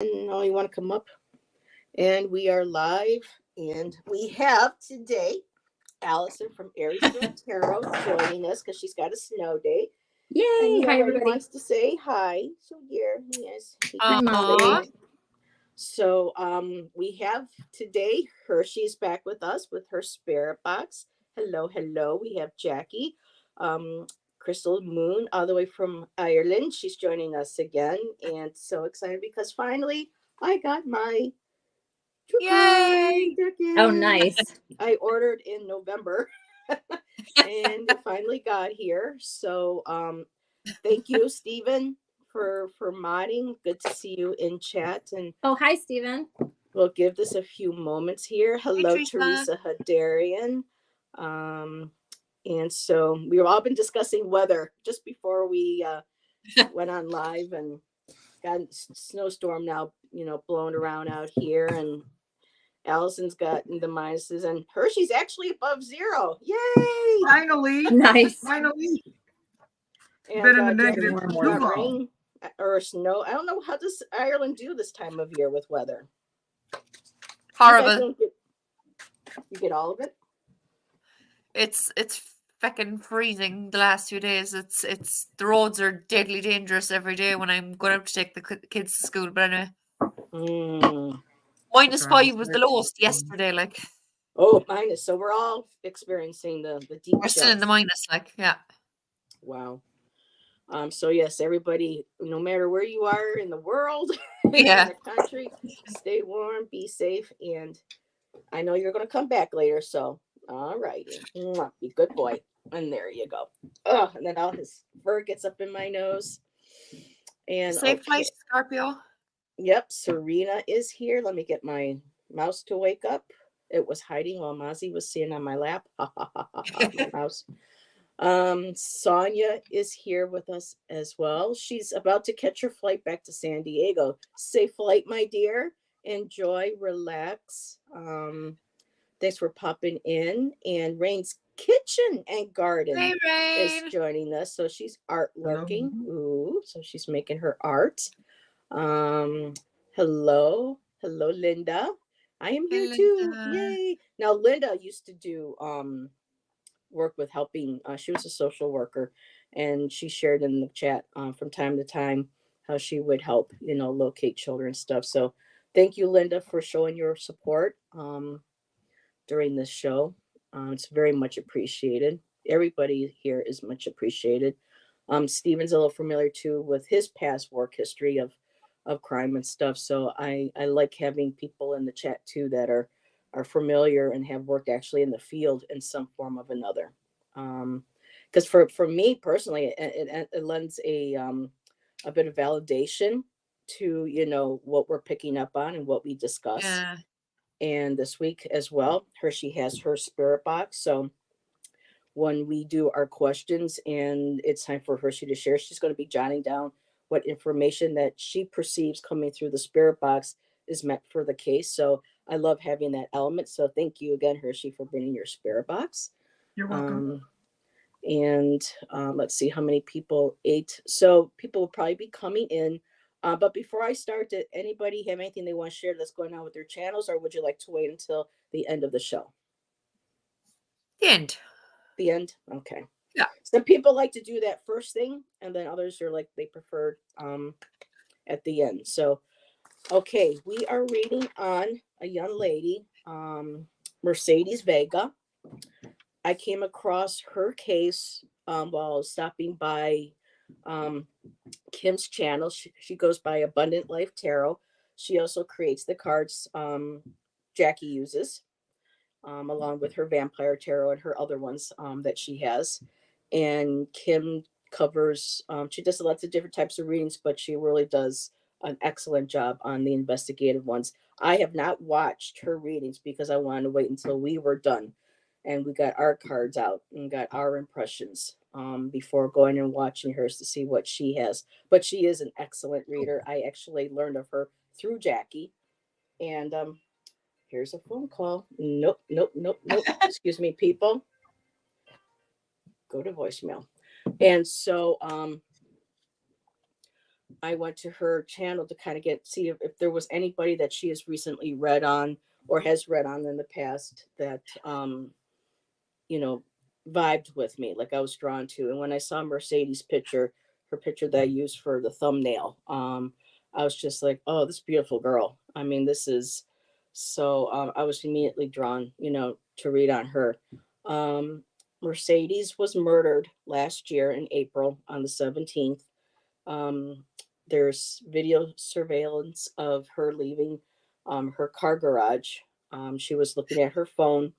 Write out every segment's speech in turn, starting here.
No, you want to come up? And we are live, and we have today Allyson from Aries Tarot joining us because she's got a snow day. Yay! And he Hi, already everybody. wants to say hi. So here he is. Hi, Molly. So we have today Hershe's back with us with her spirit box. Hello, hello. We have Jackie, Crystal Moon, all the way from Ireland. She's joining us again, and so excited because finally I got my Yay! Oh, nice. I ordered in November, and it finally got here. So thank you, Stephen, for modding. Good to see you in chat. And oh, hi, Stephen. We'll give this a few moments here. Hello, Hey, Teresa Hadarian. And so we've all been discussing weather just before we went on live, and got a snowstorm now, blowing around out here. And Allison's got the minuses, and Hershe's actually above zero. Yay! Finally. Nice. Finally. And Been in the negative Jackie, too got long. rain or snow. I don't know, how does Ireland do this time of year with weather? Horrible. You get all of it? It's fucking freezing the last 2 days. It's the roads are deadly dangerous every day when I'm going out to take the kids to school. But anyway, -5 was the lowest yesterday. Like, oh, minus. So we're all experiencing the deep. We're still in the minus. Like, yeah. Wow. So yes, everybody, no matter where you are in the world, yeah, in the country, stay warm, be safe, and I know you're going to come back later. So, all righty, be good boy. And there you go. Oh, and then all his fur gets up in my nose. And safe flight, Scorpio. Yep, Serena is here. Let me get my mouse to wake up. It was hiding while Mozzie was sitting on my lap. My mouse. Sonia is here with us as well. She's about to catch her flight back to San Diego. Safe flight, my dear. Enjoy, relax. Thanks for popping in. And Rain's Kitchen and Garden is joining us. So she's art lurking. Ooh, so she's making her art. Hello, Linda. I am here too. Yay! Now Linda used to do work with helping. She was a social worker, and she shared in the chat from time to time how she would help, locate children and stuff. So thank you, Linda, for showing your support during this show. It's very much appreciated. Everybody here is much appreciated. Stephen's a little familiar too with his past work history of crime and stuff. So I like having people in the chat too that are familiar and have worked actually in the field in some form of another. Because for me personally, it lends a bit of validation to what we're picking up on and what we discuss. Yeah. And this week as well, Hershe has her spirit box. So when we do our questions and it's time for Hershe to share, she's going to be jotting down what information that she perceives coming through the spirit box is meant for the case. So I love having that element. So thank you again, Hershe, for bringing your spirit box. You're welcome. And let's see how many people ate. So people will probably be coming in. But before I start, did anybody have anything they want to share that's going on with their channels, or would you like to wait until the end of the show? The end. The end? Okay. Yeah. Some people like to do that first thing, and then others are like they prefer at the end. So, okay, we are reading on a young lady, Mercedes Vega. I came across her case while stopping by Kim's channel. She goes by Abundant Life Tarot. She also creates the cards Jackie uses, along with her Vampire Tarot and her other ones that she has. And Kim covers, she does lots of different types of readings, but she really does an excellent job on the investigative ones. I have not watched her readings because I wanted to wait until we were done and we got our cards out and got our impressions before going and watching hers to see what she has. But she is an excellent reader. I actually learned of her through Jackie. And here's a phone call. Nope. Excuse me, people. Go to voicemail. And so I went to her channel to kind of see if there was anybody that she has recently read on or has read on in the past that you know, vibed with me, like I was drawn to. And when I saw Mercedes picture, her picture that I used for the thumbnail, I was just like, oh, this beautiful girl. I mean, this is so I was immediately drawn, to read on her. Mercedes was murdered last year in April on the 17th. Um, there's video surveillance of her leaving her car garage. She was looking at her phone,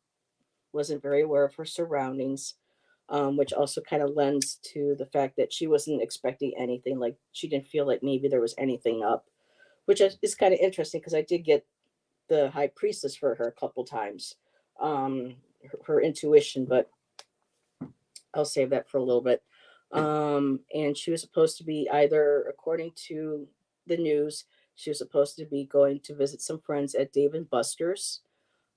wasn't very aware of her surroundings, which also kind of lends to the fact that she wasn't expecting anything. Like she didn't feel like maybe there was anything up, which is kind of interesting because I did get the high priestess for her a couple times, her intuition, but I'll save that for a little bit. And she was supposed to be either, according to the news, she was supposed to be going to visit some friends at Dave and Buster's.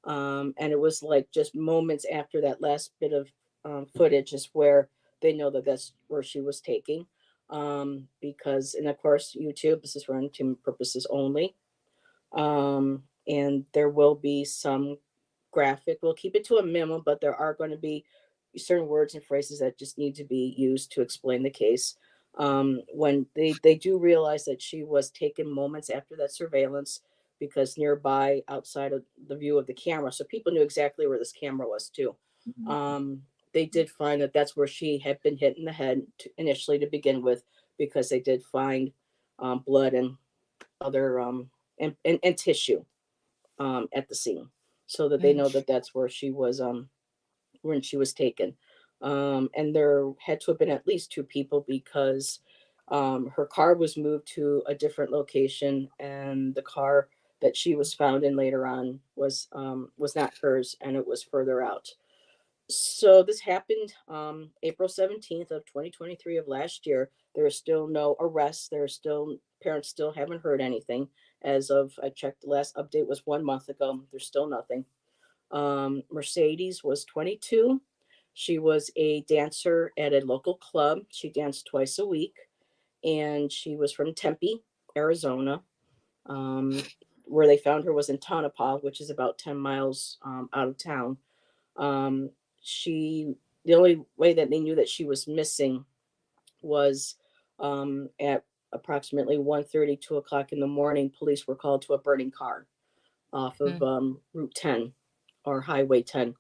And it was like just moments after that last bit of footage is where they know that that's where she was taking. Because, and of course, YouTube, this is for entertainment purposes only. And there will be some graphic, we'll keep it to a minimum, but there are going to be certain words and phrases that just need to be used to explain the case. When they do realize that she was taken moments after that surveillance, because nearby outside of the view of the camera, so people knew exactly where this camera was too. They did find that that's where she had been hit in the head initially to begin with, because they did find blood and other and tissue at the scene, so that they know that that's where she was when she was taken. And there had to have been at least two people, because her car was moved to a different location, and the car that she was found in later on was not hers, and it was further out. So this happened April 17th of 2023 of last year. There is still no arrests. There are still, parents still haven't heard anything. As of, I checked, the last update was 1 month ago. There's still nothing. Mercedes was 22. She was a dancer at a local club. She danced twice a week, and she was from Tempe, Arizona. Where they found her was in Tonopah, which is about 10 miles out of town. Um, she, the only way that they knew that she was missing was at approximately 1:30, 2 o'clock in the morning. Police were called to a burning car off of Route 10 or Highway 10,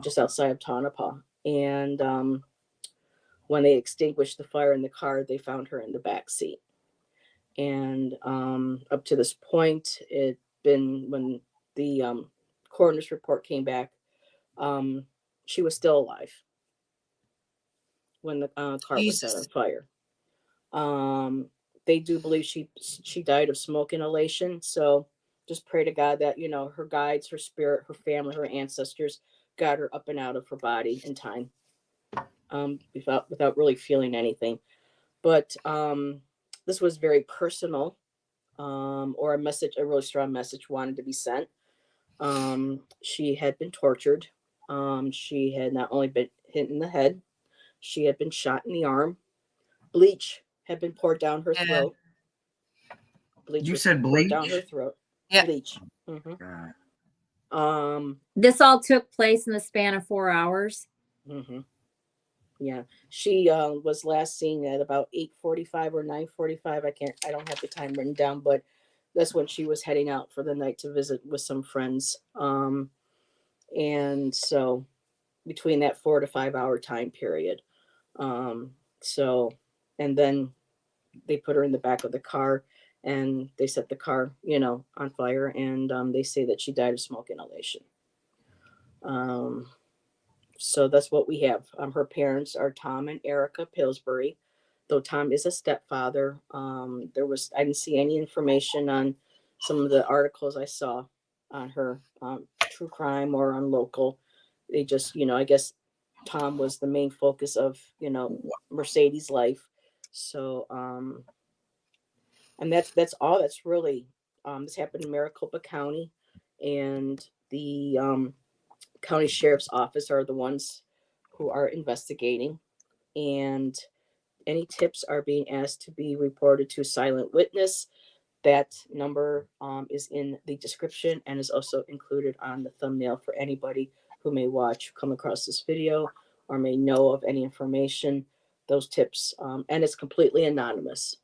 just outside of Tonopah. And when they extinguished the fire in the car, they found her in the back seat. And up to this point, it been when the coroner's report came back, she was still alive when the car was set on Jesus. fire. They do believe she died of smoke inhalation. So just pray to God that her guides, her spirit, her family, her ancestors got her up and out of her body in time, without really feeling anything. But this was very personal, or a really strong message wanted to be sent. She had been tortured. She had not only been hit in the head, she had been shot in the arm. Bleach had been poured down her Yeah. throat. Bleach You was said poured down her bleach? throat. Yeah. Bleach. God. This all took place in the span of 4 hours. Yeah. She was last seen at about 8:45 or 9:45. I don't have the time written down, but that's when she was heading out for the night to visit with some friends. And so between that 4 to 5 hour time period. So, and then they put her in the back of the car, and they set the car, on fire. And they say that she died of smoke inhalation. So that's what we have. Her parents are Tom and Erica Pillsbury, though Tom is a stepfather. I didn't see any information on some of the articles I saw on her, true crime or on local. They just, I guess Tom was the main focus of, Mercedes' life. So, and that's all that's really, this happened in Maricopa County, and the county sheriff's office are the ones who are investigating. And Any tips are being asked to be reported to silent witness. That number is in the description and is also included on the thumbnail for anybody who may come across this video, or may know of any information. Those tips, and it's completely anonymous.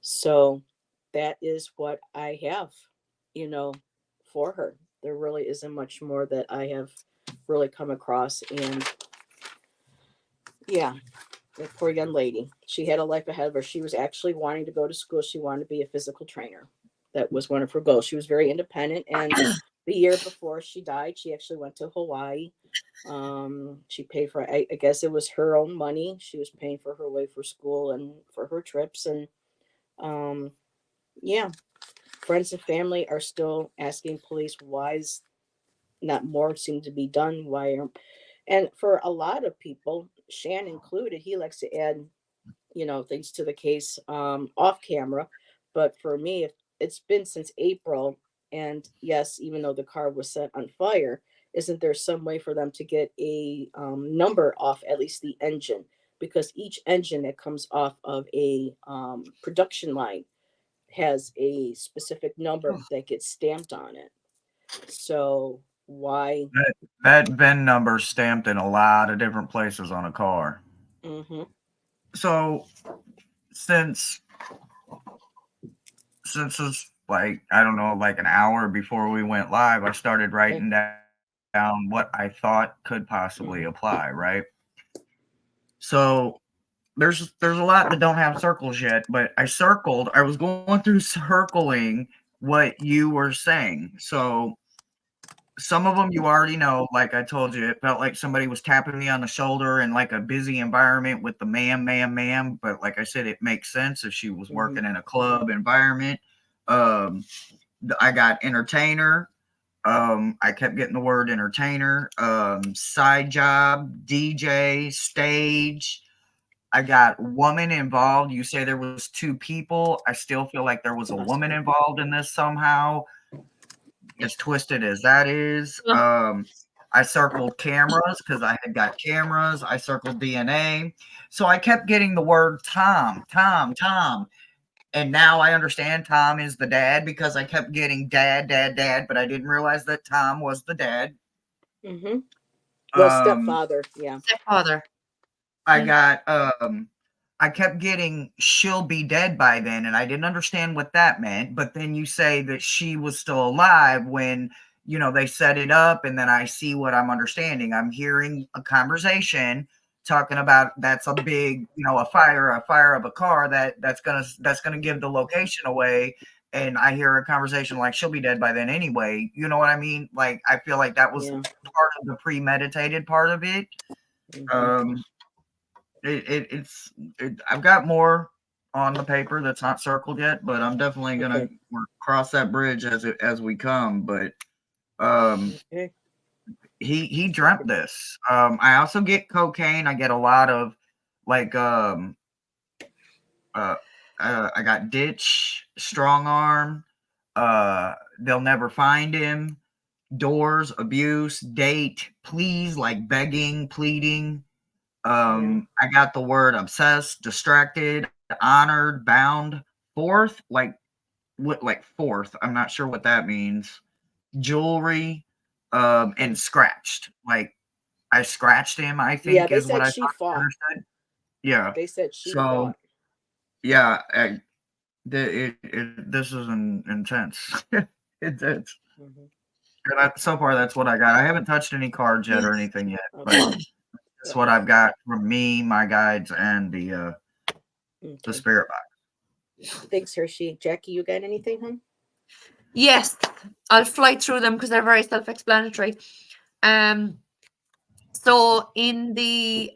So that is what I have, for her. There really isn't much more that I have really come across. And yeah, the poor young lady, she had a life ahead of her. She was actually wanting to go to school. She wanted to be a physical trainer. That was one of her goals. She was very independent. And the year before she died, she actually went to Hawaii. She paid for, I guess it was her own money. She was paying for her way for school and for her trips. And yeah, friends and family are still asking police why is not more seem to be done. And for a lot of people, Shan included, he likes to add, things to the case off camera. But for me, it's been since April, and yes, even though the car was set on fire, isn't there some way for them to get a number off at least the engine? Because each engine that comes off of a production line has a specific number that gets stamped on it. So why? That VIN number stamped in a lot of different places on a car. Mm-hmm. So since it's like, I don't know, like an hour before we went live, I started writing down what I thought could possibly apply, right? So there's a lot that don't have circles yet, but I was going through circling what you were saying. So some of them you already know, like I told you, it felt like somebody was tapping me on the shoulder in like a busy environment with the ma'am. But like I said, it makes sense if she was working in a club environment. I got entertainer. I kept getting the word entertainer. Side job, DJ, stage. I got woman involved. You say there was 2 people. I still feel like there was a woman involved in this somehow. As twisted as that is. I circled cameras because I had got cameras. I circled DNA. So I kept getting the word Tom. And now I understand Tom is the dad because I kept getting dad, but I didn't realize that Tom was the dad. Mm-hmm. Well, stepfather, yeah. Stepfather. I got I kept getting she'll be dead by then, and I didn't understand what that meant. But then you say that she was still alive when, they set it up, and then I see what I'm understanding. I'm hearing a conversation talking about that's a big, a fire of a car that's gonna give the location away. And I hear a conversation like she'll be dead by then anyway. You know what I mean? Like, I feel like that was part of the premeditated part of it. Mm-hmm. I've got more on the paper that's not circled yet, but I'm definitely gonna cross that bridge as we come. But he dreamt this. I also get cocaine. I get a lot of like I got ditch, strong arm, they'll never find him, doors, abuse, date, please, like begging, pleading. I got the word obsessed, distracted, honored, bound, fourth, like fourth. I'm not sure what that means. Jewelry, and scratched. Like I scratched him, I think they is said what I she fought. understood. Yeah. They said she fought. Yeah, this is intense. Intense. And so far, that's what I got. I haven't touched any cards yet or anything yet, but that's what I've got from me, my guides, and the spirit box. Thanks, Hershe. Jackie, you got anything, huh? Yes, I'll fly through them because they're very self-explanatory. So in the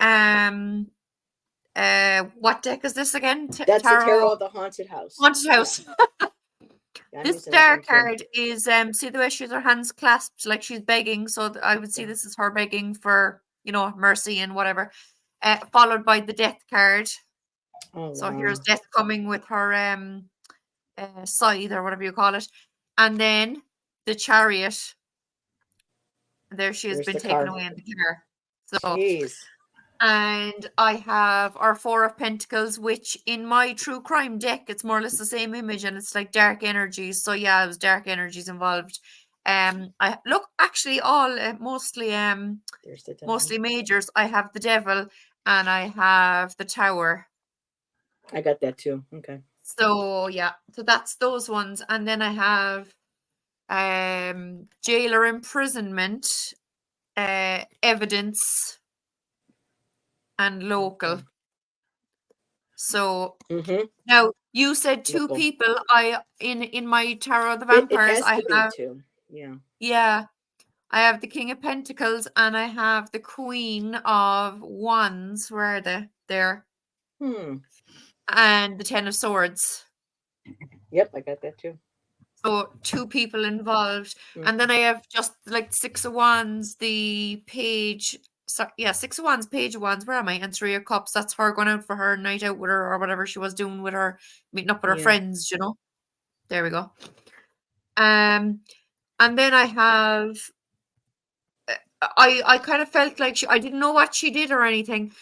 what deck is this again? That's the tarot of the haunted house. Haunted house. This star card is see the way she has her hands clasped like she's begging. So I would see this is her begging for mercy and whatever. Followed by the death card. So here's death coming with her scythe or whatever you call it, and then the chariot. There she has been taken away in the car. So And I have our Four of Pentacles, which in my true crime deck, it's more or less the same image, and it's like dark energies. So yeah, it was dark energies involved. I look actually all mostly There's the devil. mostly majors. I have the Devil and I have the Tower. I got that too. Okay. So yeah, so that's those ones, and then I have jail or imprisonment, evidence, and local. Okay. So Mm-hmm. now you said two Local. people. I in my Tarot of the It Vampires, has I to be have two. Yeah. yeah, I have the King of Pentacles and I have the Queen of Wands. Where are they? There. And the Ten of Swords. Yep, I got that too. So two people involved. And then I have just like Six of Wands, the Page. So, yeah, Six of Wands, Page of Wands. Where am I? And Three of Cups. That's her going out for her night out with her or whatever she was doing with her, meeting up with her Yeah. friends, you know. There we go. And then I have I kind of felt like I didn't know what she did or anything.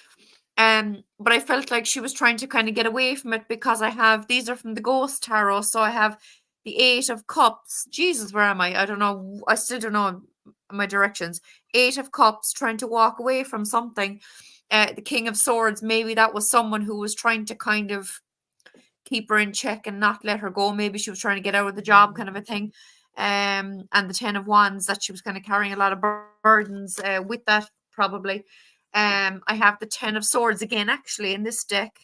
But I felt like she was trying to kind of get away from it, because I have, these are from the Ghost Tarot. So I have the Eight of Cups. Jesus, where am I? I don't know. I still don't know my directions. Eight of Cups, trying to walk away from something. The King of Swords, maybe that was someone who was trying to kind of keep her in check and not let her go. Maybe she was trying to get out of the job, kind of a thing. And the Ten of Wands, that she was kind of carrying a lot of burdens with that, probably. I have the Ten of Swords again, actually, in this deck.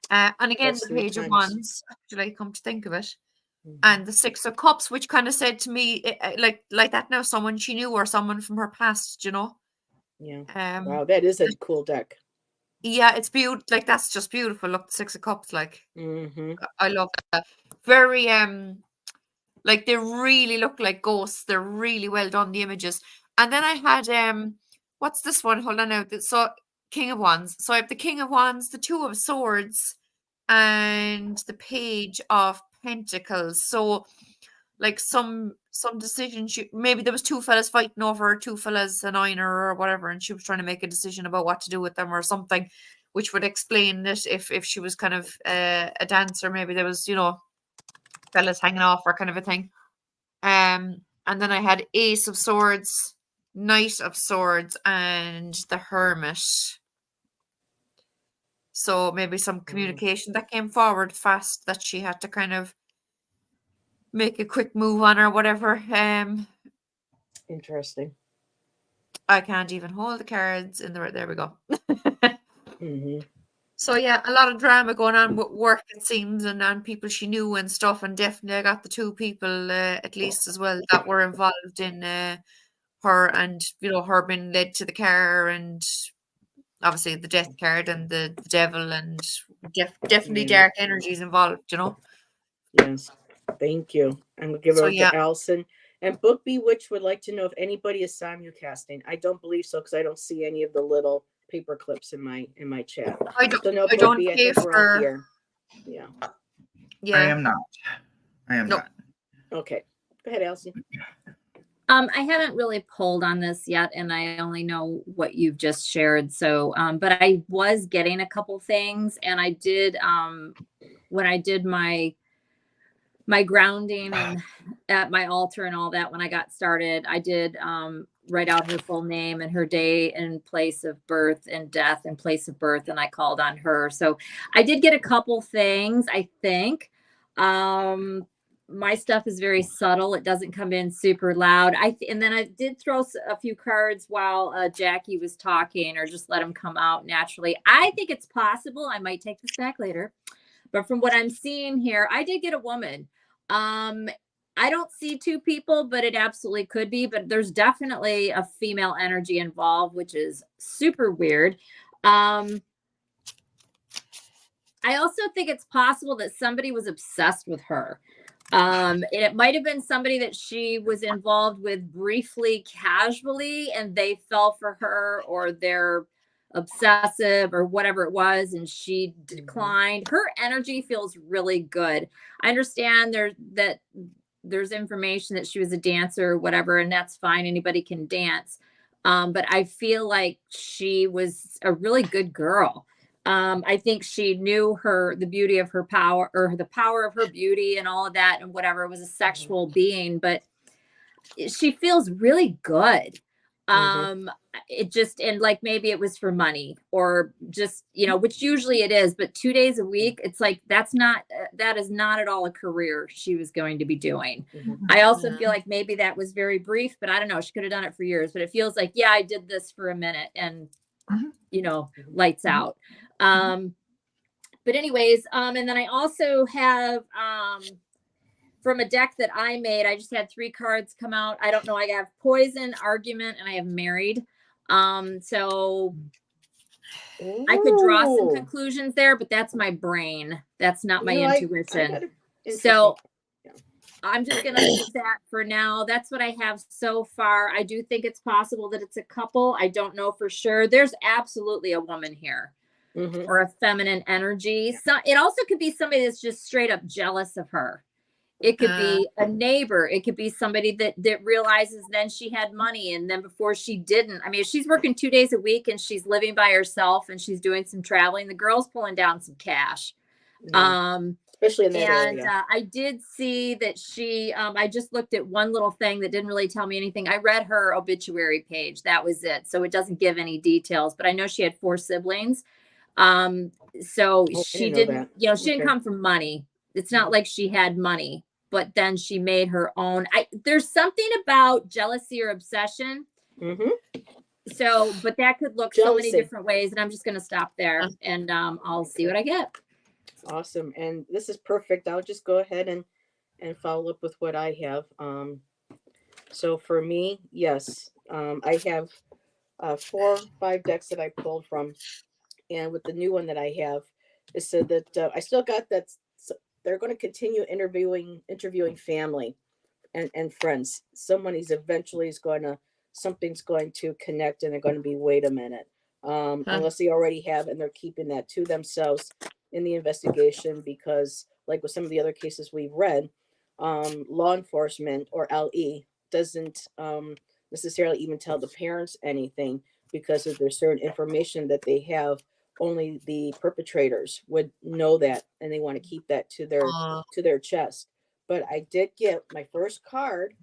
And again, That's the Page of 3 times. Wands, actually, come to think of it. And the Six of Cups, which kind of said to me, like that now, someone she knew or someone from her past, you know? Yeah. Wow, that is a cool deck. Yeah, it's beautiful. Like, that's just beautiful. Look, the Six of Cups, like, I love that. Very, like, they really look like ghosts. They're really well done, the images. And then I had, what's this one? Hold on now. So, King of Wands. So I have the King of Wands, the Two of Swords, and the Page of Pentacles. So, like, some decision, maybe there was two fellas fighting over her, two fellas annoying her or whatever, and she was trying to make a decision about what to do with them or something, which would explain it if she was kind of a dancer. Maybe there was, you know, fellas hanging off her, kind of a thing. And then I had Ace of Swords, Knight of Swords, and the Hermit. So maybe some communication that came forward fast that she had to kind of make a quick move on or whatever. Interesting. I can't even hold the cards in the, there we go. Mm-hmm. So yeah, a lot of drama going on with work, it seems, and people she knew and stuff. And definitely I got the two people at least as well that were involved in her, and, you know, her being led to the car, and obviously the death card and the devil, and definitely Yeah. dark energies involved, you know. Yes. Thank you. I'm going to give it So, over yeah. to Allyson. And Book Bewitched would like to know if anybody is simulcasting. I don't believe so, because I don't see any of the little paper clips in my chat. I don't, So no, I don't Book B, I pay think we're all for, here. Yeah. yeah. I am not. No. Not. Okay. Go ahead, Allyson. I haven't really pulled on this yet, and I only know what you've just shared. So, but I was getting a couple things, and I did, when I did my grounding and at my altar and all that, when I got started, I did write out her full name and her day and place of birth and death and place of birth, and I called on her. So I did get a couple things, I think. My stuff is very subtle. It doesn't come in super loud. And then I did throw a few cards while Jackie was talking, or just let them come out naturally. I think it's possible. I might take this back later. But from what I'm seeing here, I did get a woman. I don't see two people, but it absolutely could be. But there's definitely a female energy involved, which is super weird. I also think it's possible that somebody was obsessed with her. And it might have been somebody that she was involved with briefly, casually, and they fell for her, or they're obsessive or whatever it was, and she declined. Her energy feels really good. I understand there's information that she was a dancer or whatever, and that's fine. Anybody can dance. But I feel like she was a really good girl. I think she knew the beauty of her power, or the power of her beauty and all of that and whatever. It was a sexual being, but she feels really good. It just, and like maybe it was for money or just, which usually it is, but 2 days a week, it's like that is not at all a career she was going to be doing. I also feel like maybe that was very brief, but I don't know, she could have done it for years, but it feels like, yeah, I did this for a minute and lights out. But anyways, and then I also have from a deck that I made, I just had 3 cards come out. I don't know. I have poison, argument, and I have married. So I could draw some conclusions there, but that's my brain. That's not my intuition. So I'm just going to leave that for now. That's what I have so far. I do think it's possible that it's a couple. I don't know for sure. There's absolutely a woman here or a feminine energy. So it also could be somebody that's just straight up jealous of her. It could be a neighbor. It could be somebody that realizes then she had money and then before she didn't. I mean, if she's working 2 days a week and she's living by herself and she's doing some traveling, the girl's pulling down some cash. Especially in that area. I did see that she, I just looked at one little thing that didn't really tell me anything. I read her obituary page. That was it. So it doesn't give any details, but I know she had 4 siblings. So she didn't, she didn't come from money. It's not like she had money, but then she made her own. There's something about jealousy or obsession. So, but that could look so many different ways. And I'm just going to stop there and I'll see what I get. Awesome. And this is perfect. I'll just go ahead and follow up with what I have. So for me, yes, I have 4 or 5 decks that I pulled from. And with the new one that I have, it said that I still got that they're going to continue interviewing family and friends. Somebody's eventually something's going to connect and they're going to be, wait a minute. Unless they already have, and they're keeping that to themselves in the investigation, because like with some of the other cases we've read, law enforcement or LE doesn't necessarily even tell the parents anything, because if there's certain information that they have, only the perpetrators would know that, and they want to keep that to their chest. But I did get my first card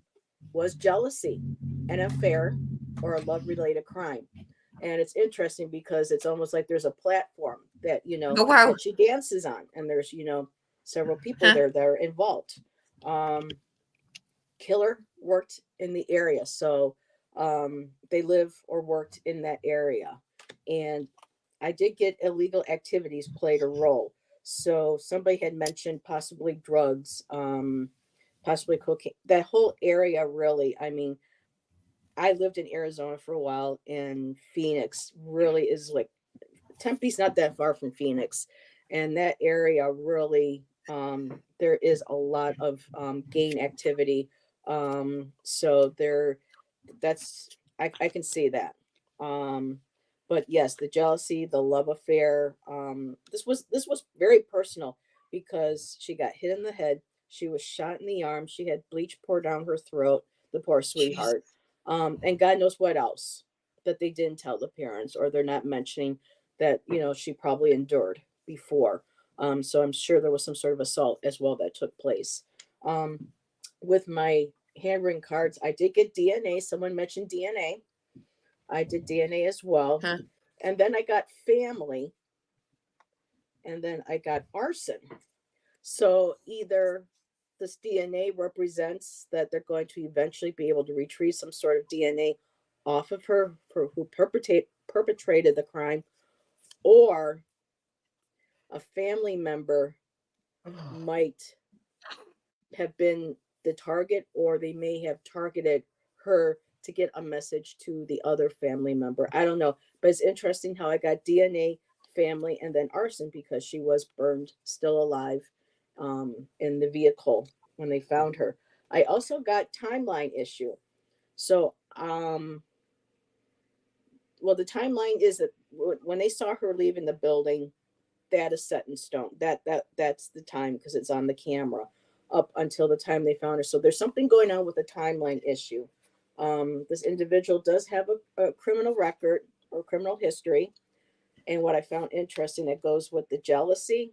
was jealousy, an affair, or a love related crime. And it's interesting because it's almost like there's a platform that that she dances on, and there's several people there that are involved. Killer worked in the area, so they live or worked in that area. And I did get illegal activities played a role. So somebody had mentioned possibly drugs, possibly cocaine. That whole area, really, I mean, I lived in Arizona for a while, and Phoenix really is like, Tempe's not that far from Phoenix. And that area really, there is a lot of gang activity. So I can see that. But yes, the jealousy, the love affair, this was very personal, because she got hit in the head. She was shot in the arm. She had bleach poured down her throat, the poor sweetheart. And God knows what else that they didn't tell the parents, or they're not mentioning that, she probably endured before. So I'm sure there was some sort of assault as well that took place. With my handwritten cards, I did get DNA. Someone mentioned DNA. I did DNA as well. And then I got family. And then I got arson. So either this DNA represents that they're going to eventually be able to retrieve some sort of DNA off of her for who perpetrated the crime, or a family member might have been the target, or they may have targeted her to get a message to the other family member. I don't know, but it's interesting how I got DNA, family, and then arson, because she was burned still alive in the vehicle when they found her. I also got timeline issue. So, well, the timeline is that when they saw her leaving the building, that is set in stone. That's the time, because it's on the camera up until the time they found her. So there's something going on with the timeline issue. This individual does have a criminal record or criminal history. And what I found interesting that goes with the jealousy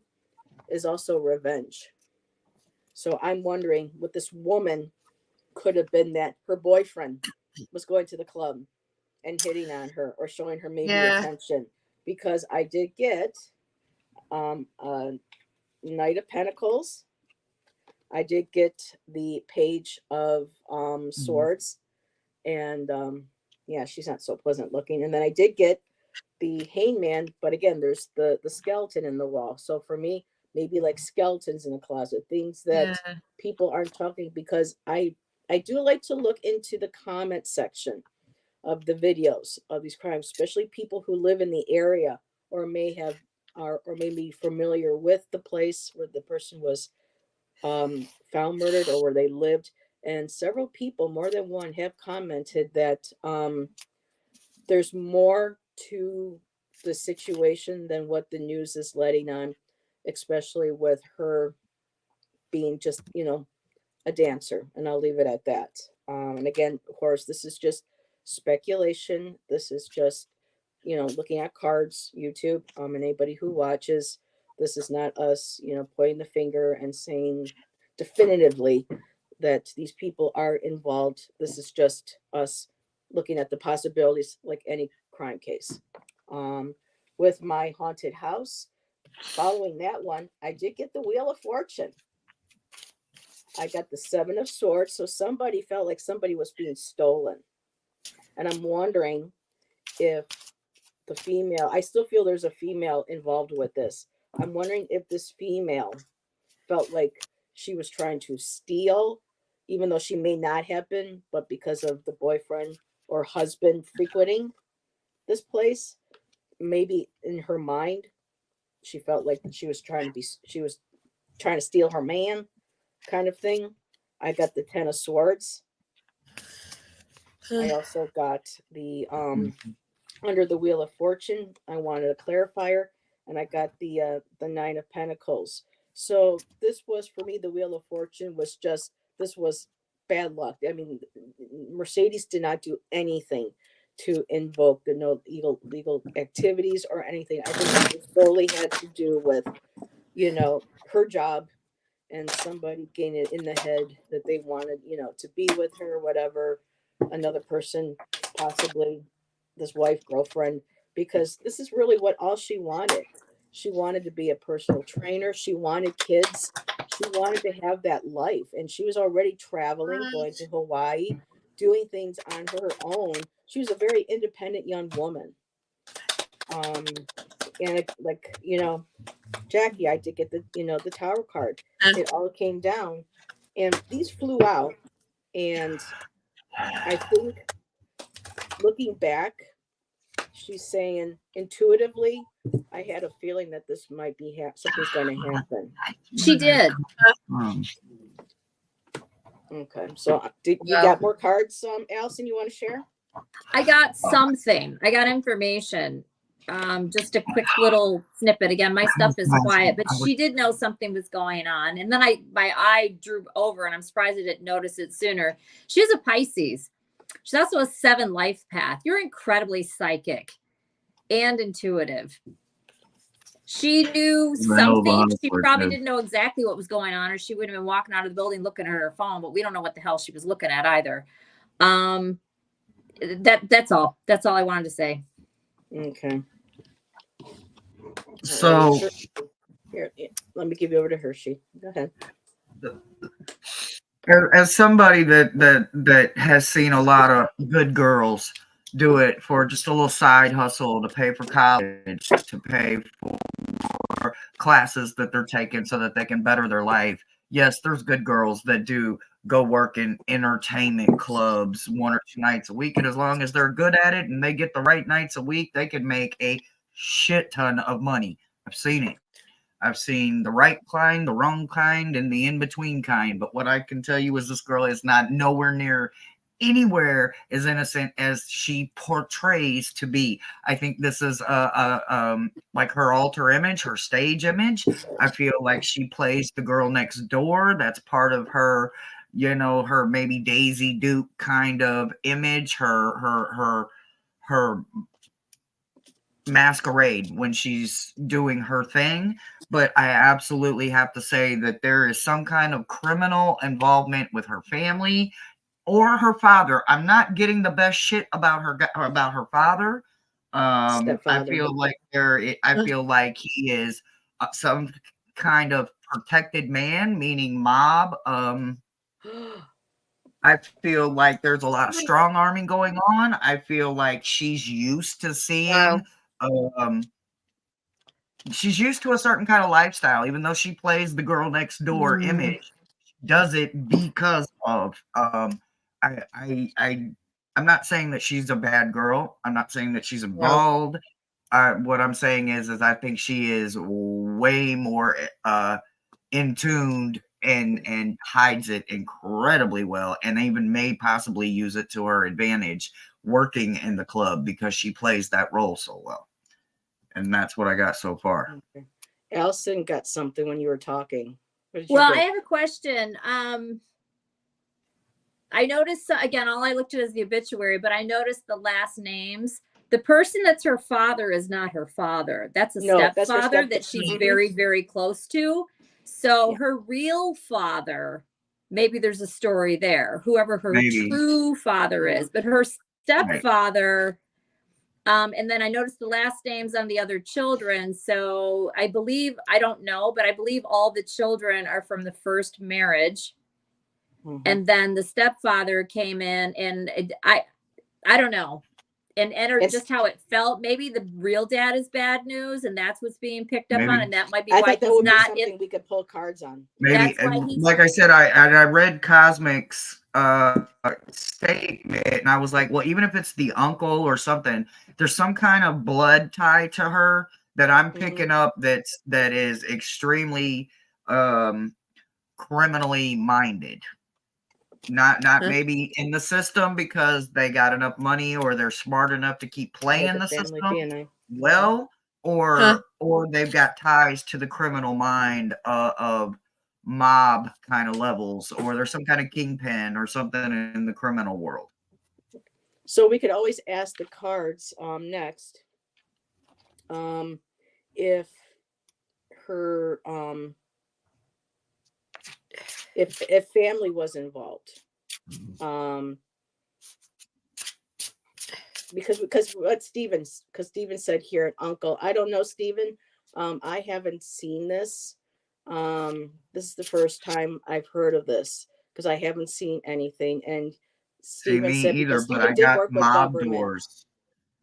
is also revenge. So I'm wondering what this woman could have been, that her boyfriend was going to the club and hitting on her or showing her maybe attention, because I did get a Knight of Pentacles. I did get the Page of Swords, and yeah, she's not so pleasant looking. And then I did get the Hangman, but again, there's the skeleton in the wall. So for me, maybe like skeletons in the closet, things that people aren't talking, because I do like to look into the comment section of the videos of these crimes, especially people who live in the area or may have or may be familiar with the place where the person was found murdered or where they lived. And several people, more than one, have commented that there's more to the situation than what the news is letting on, especially with her being just, a dancer. And I'll leave it at that. And again, of course, this is just speculation. This is just, looking at cards, YouTube, and anybody who watches, this is not us, pointing the finger and saying definitively that these people are involved. This is just us looking at the possibilities like any crime case. With my haunted house, following that one, I did get the Wheel of Fortune. I got the Seven of Swords. So somebody felt like somebody was being stolen. And I'm wondering if the female, I still feel there's a female involved with this. I'm wondering if this female felt like she was trying to steal, even though she may not have been, but because of the boyfriend or husband frequenting this place, maybe in her mind, she felt like she was trying to steal her man, kind of thing. I got the Ten of Swords. I also got the under the Wheel of Fortune. I wanted a clarifier, and I got the Nine of Pentacles. So this was, for me, the Wheel of Fortune was just, this was bad luck. I mean, Mercedes did not do anything to invoke the no legal activities or anything. I think it solely had to do with, her job and somebody getting it in the head that they wanted, to be with her or whatever. Another person, possibly this wife, girlfriend, because this is really what all she wanted. She wanted to be a personal trainer. She wanted kids. She wanted to have that life. And she was already traveling, going to Hawaii, doing things on her own. She was a very independent young woman. And Jackie, I did get the Tower card. It all came down. And these flew out. And I think looking back, she's saying intuitively, I had a feeling that this might be something's going to happen. She did. Okay, so you got more cards, Allyson, you want to share? I got something. I got information. Just a quick little snippet. Again, my stuff is quiet, but she did know something was going on. And then my eye drew over, and I'm surprised I didn't notice it sooner. She's a Pisces. She's also a 7 life path. You're incredibly psychic and intuitive. She knew something. She probably didn't know exactly what was going on, or she would have been walking out of the building looking at her phone, but we don't know what the hell she was looking at either. That's all. That's all I wanted to say. Okay. So here, let me give you over to Hershe. Go ahead. As somebody that has seen a lot of good girls do it for just a little side hustle to pay for college, to pay for classes that they're taking so that they can better their life. Yes, there's good girls that do go work in entertainment clubs 1 or 2 nights a week. And as long as they're good at it and they get the right nights a week, they can make a shit ton of money. I've seen it. I've seen the right kind, the wrong kind, and the in-between kind. But what I can tell you is this girl is not nowhere near anywhere as innocent as she portrays to be. I think this is like her alter image, her stage image. I feel like she plays the girl next door. That's part of her, you know, her maybe Daisy Duke kind of image, her masquerade when she's doing her thing. But I absolutely have to say that there is some kind of criminal involvement with her family or her father. I'm not getting the best shit about her father. I Stepfather. feel like I feel like he is some kind of protected man, meaning mob. I feel like there's a lot of strong arming going on. I feel like she's used to seeing, she's used to a certain kind of lifestyle, even though she plays the girl next door image. Does it because of I'm not saying that she's a bad girl. I'm not saying that she's involved. What I'm saying is I think she is way more in tuned and hides it incredibly well, and even may possibly use it to her advantage working in the club because she plays that role so well. And that's what I got so far. Okay. Allyson got something when you were talking. What did you Well, get? I have a question. I noticed, again, all I looked at is the obituary, but I noticed the last names. The person that's her father is not her father. That's a No, that's her stepfather that she's very, very close to. So her real father, maybe there's a story there, whoever her true father is, but her stepfather, and then I noticed the last names on the other children. So I believe, I don't know, but I believe all the children are from the first marriage. And then the stepfather came in, and I don't know, and entered just how it felt. Maybe the real dad is bad news, and that's what's being picked up on, and that might be why that would not be something we could pull cards on. Maybe, like I said, I read Cosmic's statement, and I was like, well, even if it's the uncle or something, there's some kind of blood tie to her that I'm picking up that is extremely criminally minded. Not maybe in the system because they got enough money or they're smart enough to keep playing the system well, or they've got ties to the criminal mind of mob kind of levels, or there's some kind of kingpin or something in the criminal world. So we could always ask the cards next if her if family was involved, because what Steven said here, an uncle. I don't know, Steven. I haven't seen this. This is the first time I've heard of this because I haven't seen anything. And Steven said either, but I got mob doors.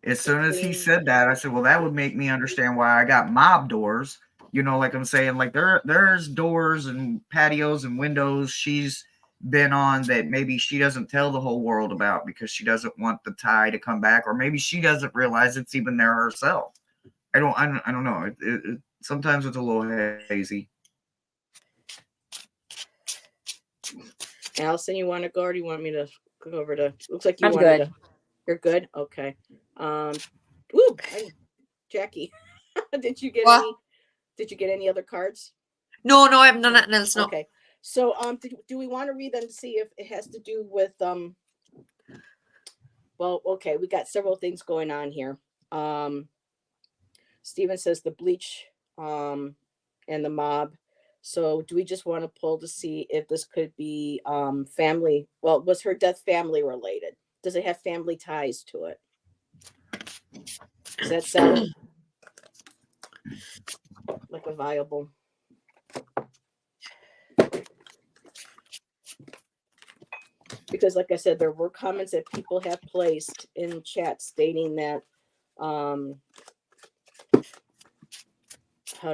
As soon as he said that, I said, well, that would make me understand why I got mob doors. You know, like I'm saying, like there's doors and patios and windows she's been on that maybe she doesn't tell the whole world about because she doesn't want the tie to come back, or maybe she doesn't realize it's even there herself. I don't know. It sometimes it's a little hazy. Allyson, you want to go, or do you want me to go over to? Looks like you wanted to. You're good. Okay. Woo, Jackie, did you get any? Did you get any other cards? No, I haven't done that else. No. Okay. So, do we want to read them to see if it has to do with Well, okay, we got several things going on here. Steven says the bleach, and the mob. So, do we just want to pull to see if this could be family? Well, was her death family related? Does it have family ties to it? Does that sound like a viable? Because like I said, there were comments that people have placed in chat stating that, how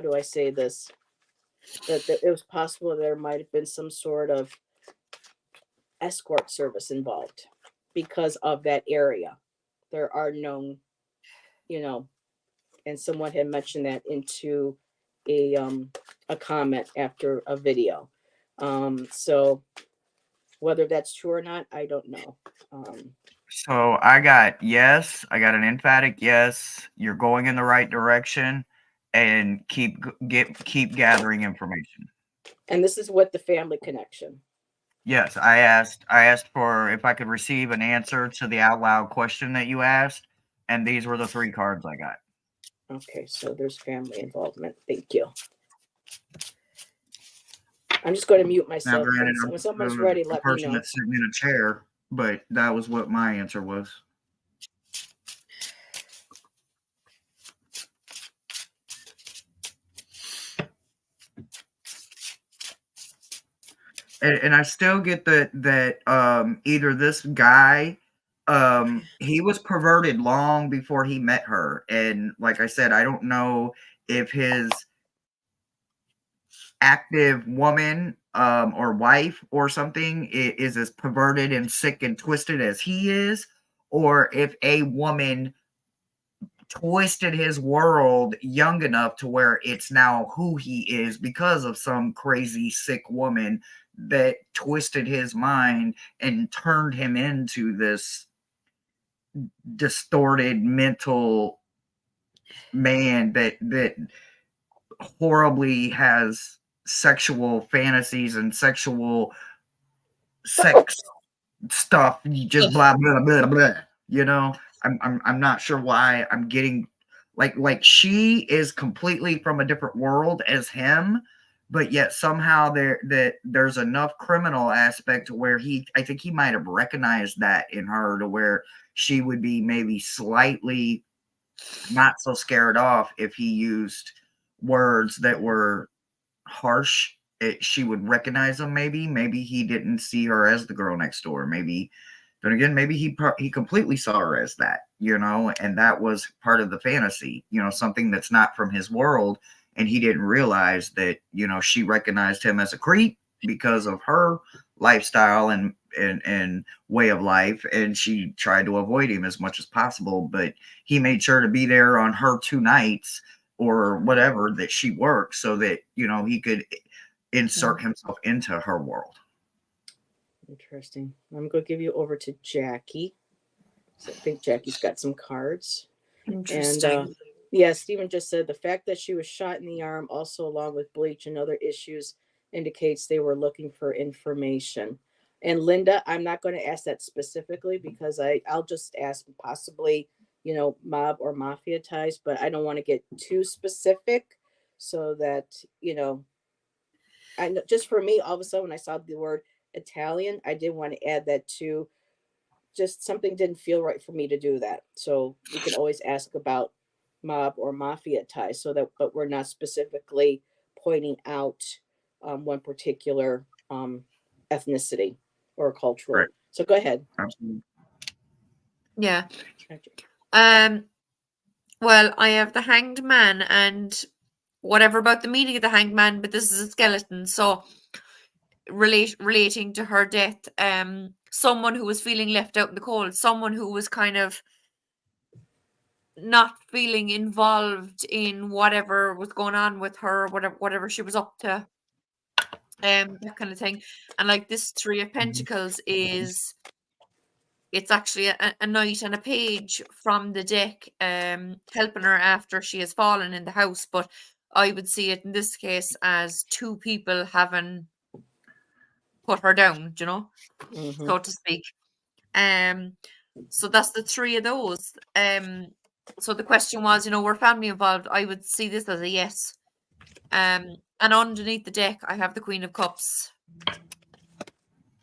do I say this? That it was possible there might have been some sort of escort service involved because of that area. There are known, and someone had mentioned that into a comment after a video. So whether that's true or not, I don't know. So I got yes. I got an emphatic yes. You're going in the right direction, and keep gathering information. And this is with the family connection. Yes, I asked for if I could receive an answer to the out loud question that you asked, and these were the 3 cards I got. Okay, so there's family involvement. Thank you. I'm just going to mute Now, myself. granted, When I'm someone's ready, a let me person know. that's sitting in a chair, but that was what my answer was. And I still get that either this guy he was perverted long before he met her, and like I said, I don't know if his active woman or wife or something is as perverted and sick and twisted as he is, or if a woman twisted his world young enough to where it's now who he is because of some crazy sick woman that twisted his mind and turned him into this distorted mental man that horribly has sexual fantasies and sexual sex stuff. You just blah blah blah blah. You know, I'm not sure why I'm getting like she is completely from a different world as him, but yet somehow there's enough criminal aspect to where I think he might have recognized that in her to where she would be maybe slightly not so scared off if he used words that were harsh. She would recognize them. Maybe he didn't see her as the girl next door. Maybe, but again, maybe he completely saw her as that, and that was part of the fantasy, something that's not from his world, and he didn't realize that, she recognized him as a creep because of her lifestyle and way of life, and she tried to avoid him as much as possible, but he made sure to be there on her 2 nights or whatever that she worked so that, he could insert himself into her world. Interesting. I'm going to give you over to Jackie. So I think Jackie's got some cards. Interesting. And yeah, Stephen just said the fact that she was shot in the arm, also along with bleach and other issues, indicates they were looking for information. And Linda, I'm not going to ask that specifically because I'll just ask possibly, mob or mafia ties, but I don't want to get too specific so that, I know just for me, all of a sudden when I saw the word Italian, I did want to add that to just something didn't feel right for me to do that. So we can always ask about mob or mafia ties but we're not specifically pointing out one particular ethnicity or cultural. Right. So go ahead. Absolutely. Yeah. Well, I have the Hanged Man and whatever about the meaning of the Hanged Man, but this is a skeleton, so relating to her death, someone who was feeling left out in the cold, someone who was kind of not feeling involved in whatever was going on with her, whatever she was up to, that kind of thing. And like this 3 of Pentacles it's actually a knight and a page from the deck, helping her after she has fallen in the house. But I would see it in this case as 2 people having put her down, so to speak. So that's the 3 of those. So the question was, were family involved? I would see this as a yes. And underneath the deck, I have the Queen of Cups.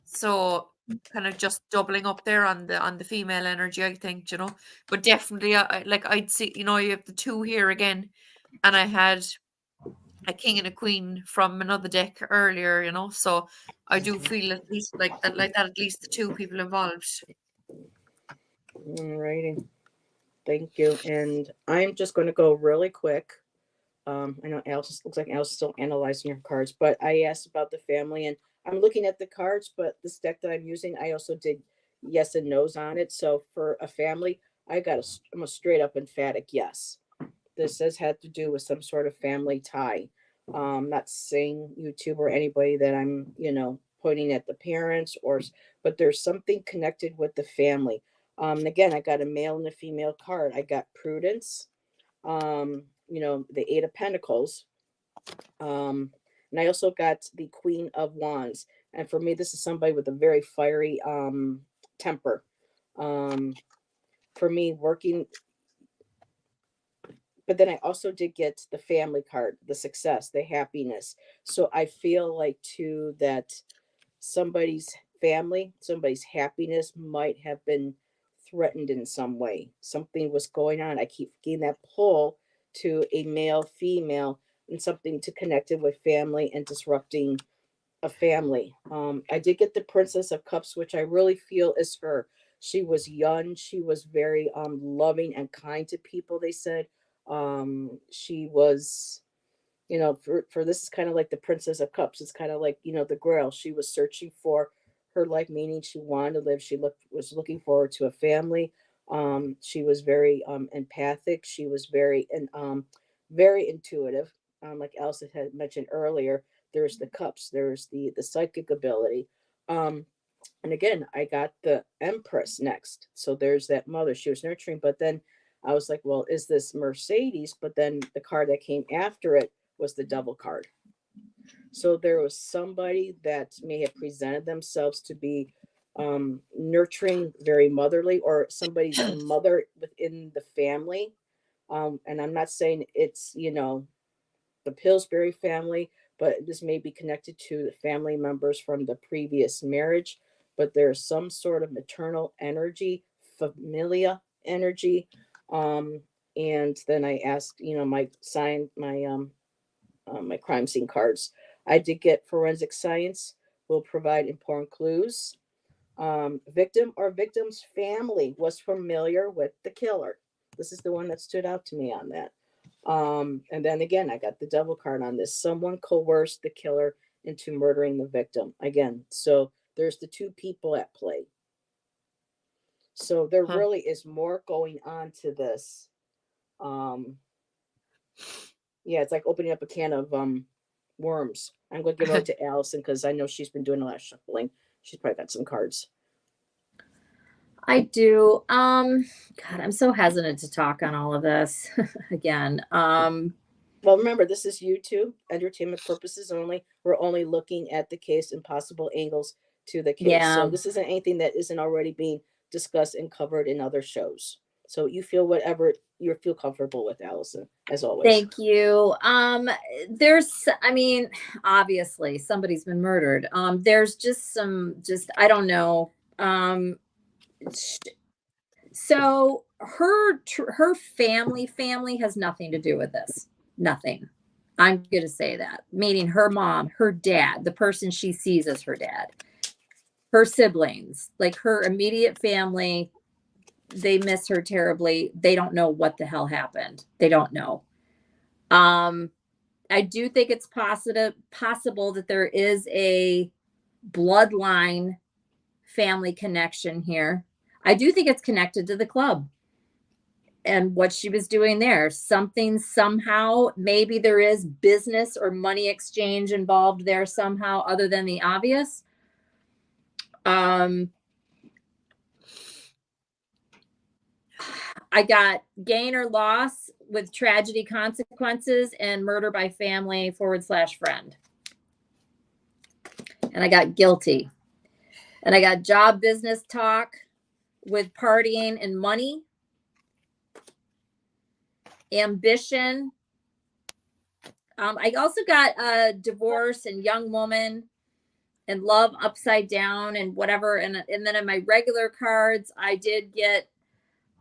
So kind of just doubling up there on the female energy, I think, but definitely I'd see, you have the 2 here again, and I had a king and a queen from another deck earlier, so I do feel at least like that at least the 2 people involved. Alrighty. Thank you. And I'm just going to go really quick. I know Alice looks like Alice is still analyzing her cards, but I asked about the family and I'm looking at the cards, but this deck that I'm using, I also did yes and no's on it. So for a family, I'm a straight up emphatic yes. This had to do with some sort of family tie. Not saying YouTube or anybody that I'm, pointing at the parents but there's something connected with the family. Again, I got a male and a female card. I got prudence, the 8 of Pentacles. And I also got the Queen of Wands. And for me, this is somebody with a very fiery temper. For me, working, but then I also did get the family card, the success, the happiness. So I feel like too that somebody's family, somebody's happiness might have been threatened in some way. Something was going on. I keep getting that pull to a male, female, and something to connect it with family and disrupting a family. I did get the Princess of Cups, which I really feel is her. She was young. She was very loving and kind to people, they said. She was, you know, for this is kind of like the Princess of Cups. It's kind of like, you know, the Grail. She was searching for her life meaning. She wanted to live. She was looking forward to a family. She was very empathic. She was very intuitive. Like Allyson had mentioned earlier, there's the cups, there's the psychic ability. And again, I got the Empress next. So there's that mother. She was nurturing, but then I was like, well, is this Mercedes? But then the card that came after it was the Devil card. So there was somebody that may have presented themselves to be nurturing, very motherly, or somebody's a mother within the family. And I'm not saying it's, you know, the Pillsbury family, but this may be connected to the family members from the previous marriage. But there's some sort of maternal energy, familia energy. And then I asked, you know, my crime scene cards. I did get forensic science will provide important clues. Victim or victim's family was familiar with the killer. This is the one that stood out to me on that. And then again, I got the Devil card on this. Someone coerced the killer into murdering the victim. Again, so there's the two people at play. So there really is more going on to this. Yeah, it's like opening up a can of worms. I'm going to give it to Allyson because I know she's been doing a lot of shuffling. She's probably got some cards. I do. God, I'm so hesitant to talk on all of this again. Well, remember, this is YouTube, entertainment purposes only. We're only looking at the case and possible angles to the case. Yeah. So this isn't anything that isn't already being discussed and covered in other shows. So you feel whatever you feel comfortable with, Allyson, as always. Thank you. I mean, obviously somebody's been murdered. There's just I don't know. So her family has nothing to do with this. Nothing. I'm going to say that. Meaning her mom, her dad, the person she sees as her dad, her siblings, like her immediate family, they miss her terribly. They don't know what the hell happened. They don't know. I do think it's possible that there is a bloodline family connection here. I do think it's connected to the club and what she was doing there. Something somehow, maybe there is business or money exchange involved there somehow other than the obvious. I got gain or loss with tragedy consequences and murder by family / friend. And I got guilty. And I got job business talk with partying and money. Ambition. I also got a divorce and young woman and love upside down and whatever. And then in my regular cards, I did get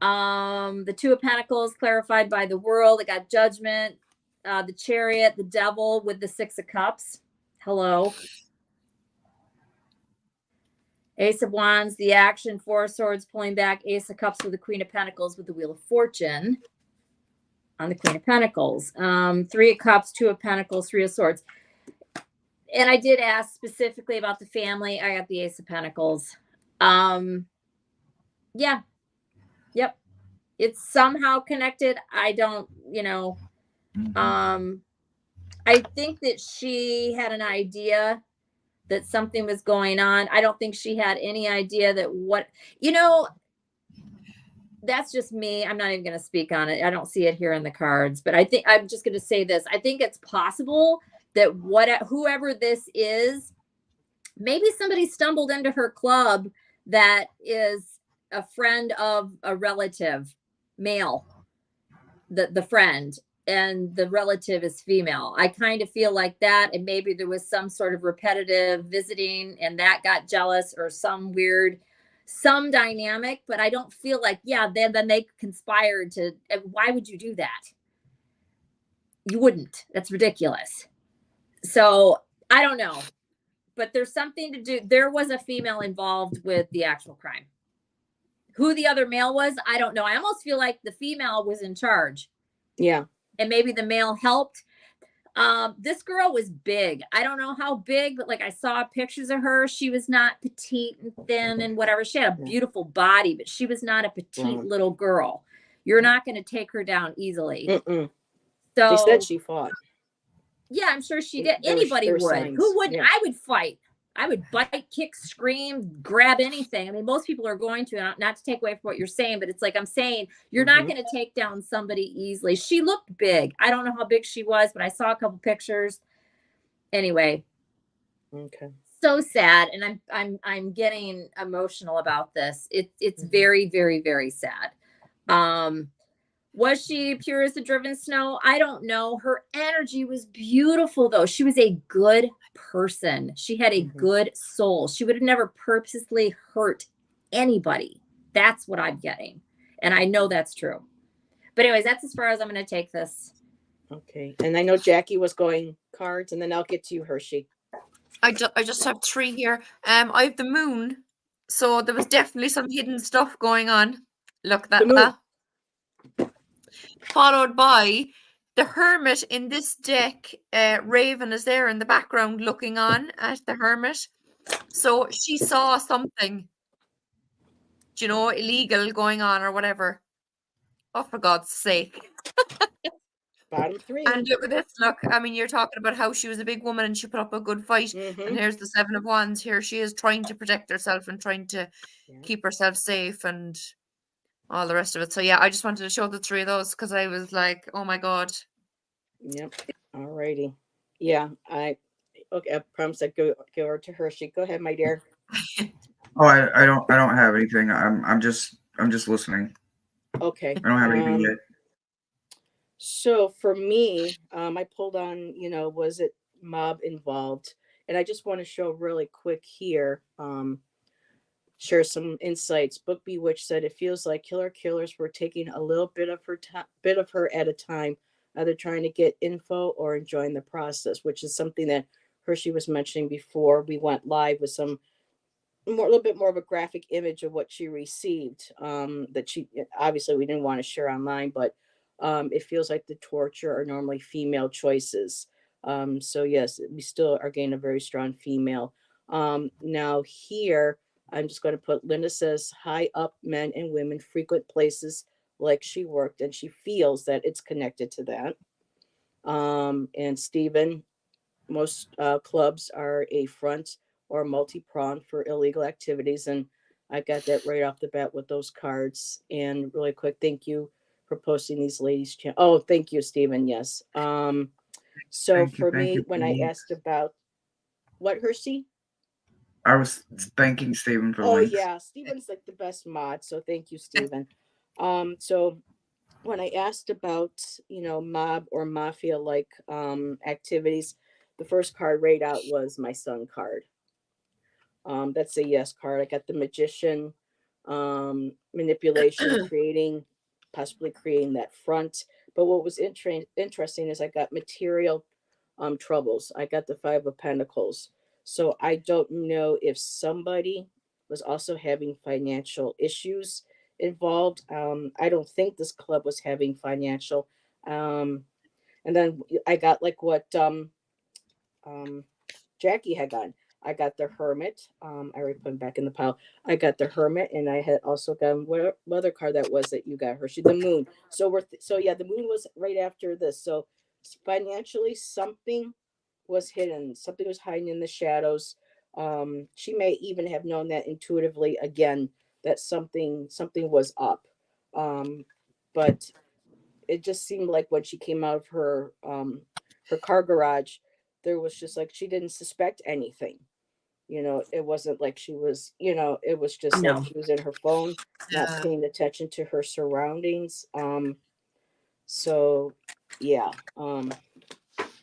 the Two of Pentacles clarified by the World. I got Judgment, the Chariot, the Devil with the Six of Cups. Hello. Ace of Wands, the Action, Four of Swords, pulling back, Ace of Cups with the Queen of Pentacles with the Wheel of Fortune on the Queen of Pentacles. Three of Cups, Two of Pentacles, Three of Swords. And I did ask specifically about the family. I got the Ace of Pentacles. Yeah. Yep. It's somehow connected. I don't, I think that she had an idea that something was going on. I don't think she had any idea that that's just me. I'm not even going to speak on it. I don't see it here in the cards, but I think I'm just going to say this. I think it's possible that whoever this is maybe somebody stumbled into her club that is a friend of a relative, male, the friend, and the relative is female. I kind of feel like that. And maybe there was some sort of repetitive visiting and that got jealous, or some dynamic, but I don't feel like, yeah, then they conspired to, why would you do that? You wouldn't. That's ridiculous. So I don't know, but there's something to do. There was a female involved with the actual crime. Who the other male was, I don't know. I almost feel like the female was in charge. Yeah. And maybe the male helped. This girl was big. I don't know how big, but like I saw pictures of her. She was not petite and thin and whatever. She had a beautiful body, but she was not a petite little girl. You're not going to take her down easily. Mm-mm. So They said she fought. Yeah, I'm sure she did. Anybody would. signs. Who wouldn't? Yeah. I would fight. I would bite, kick, scream, grab anything. I mean, most people are going to, not to take away from what you're saying, but it's like I'm saying, you're not going to take down somebody easily. She looked big. I don't know how big she was, but I saw a couple pictures. Anyway. Okay. So sad, and I'm getting emotional about this. It's very, very, very sad. Was she pure as the driven snow? I don't know. Her energy was beautiful, though. She was a good person. She had a good soul. She would have never purposely hurt anybody. That's what I'm getting. And I know that's true. But anyways, that's as far as I'm going to take this. Okay. And I know Jackie was going cards, and then I'll get to you, Hershe. I just have 3 here. I have the moon. So there was definitely some hidden stuff going on. Look, that. Followed by the hermit in this deck. Raven is there in the background looking on at the hermit. So she saw something, illegal going on or whatever. Oh, for God's sake. Bottom 3. And look at this. Look, I mean, you're talking about how she was a big woman and she put up a good fight. And here's the 7 of Wands. Here she is trying to protect herself and trying to keep herself safe and all the rest of it. So yeah, I just wanted to show the 3 of those because I was like, oh my God. Yep. All righty. Yeah. I promise I'd go over to Hershe. Go ahead, my dear. Oh, I don't have anything. I'm just listening. Okay. I don't have anything yet. So for me, I pulled on, was it mob involved? And I just want to show really quick here, share some insights. Book Bewitched said it feels like killers were taking a little bit of her at a time, either trying to get info or enjoying the process, which is something that Hershe was mentioning before we went live with a little bit more of a graphic image of what she received. That she obviously we didn't want to share online, but it feels like the torture are normally female choices. So yes, we still are getting a very strong female. Now here, I'm just going to put, Linda says, high up men and women frequent places like she worked, and she feels that it's connected to that. And Stephen, most clubs are a front or multi-pronged for illegal activities. And I got that right off the bat with those cards. And really quick, thank you for posting these ladies. Oh, thank you, Stephen. Yes. So for me, when I asked about what, Hershe? I was thanking Stephen for Oh links. yeah, Stephen's like the best mod. So thank you, Stephen. So when I asked about, mob or mafia like activities, the first card right out was my Sun card. That's a yes card. I got the Magician, manipulation, possibly creating that front. But what was interesting is I got material troubles. I got the 5 of Pentacles. So I don't know if somebody was also having financial issues involved. I don't think this club was having financial. And then I got like what Jackie had gotten. I got the Hermit. I already put him back in the pile. I got the Hermit, and I had also gotten what other card that was that you got, Hershe? The Moon. So the Moon was right after this. So financially, something was hidden. Something was hiding in the shadows. She may even have known that intuitively again, that something was up. But it just seemed like when she came out of her car garage, there was just like she didn't suspect anything. You know, it wasn't like she was, you know, it was just No. like she was in her phone, not Yeah. paying attention to her surroundings. So yeah.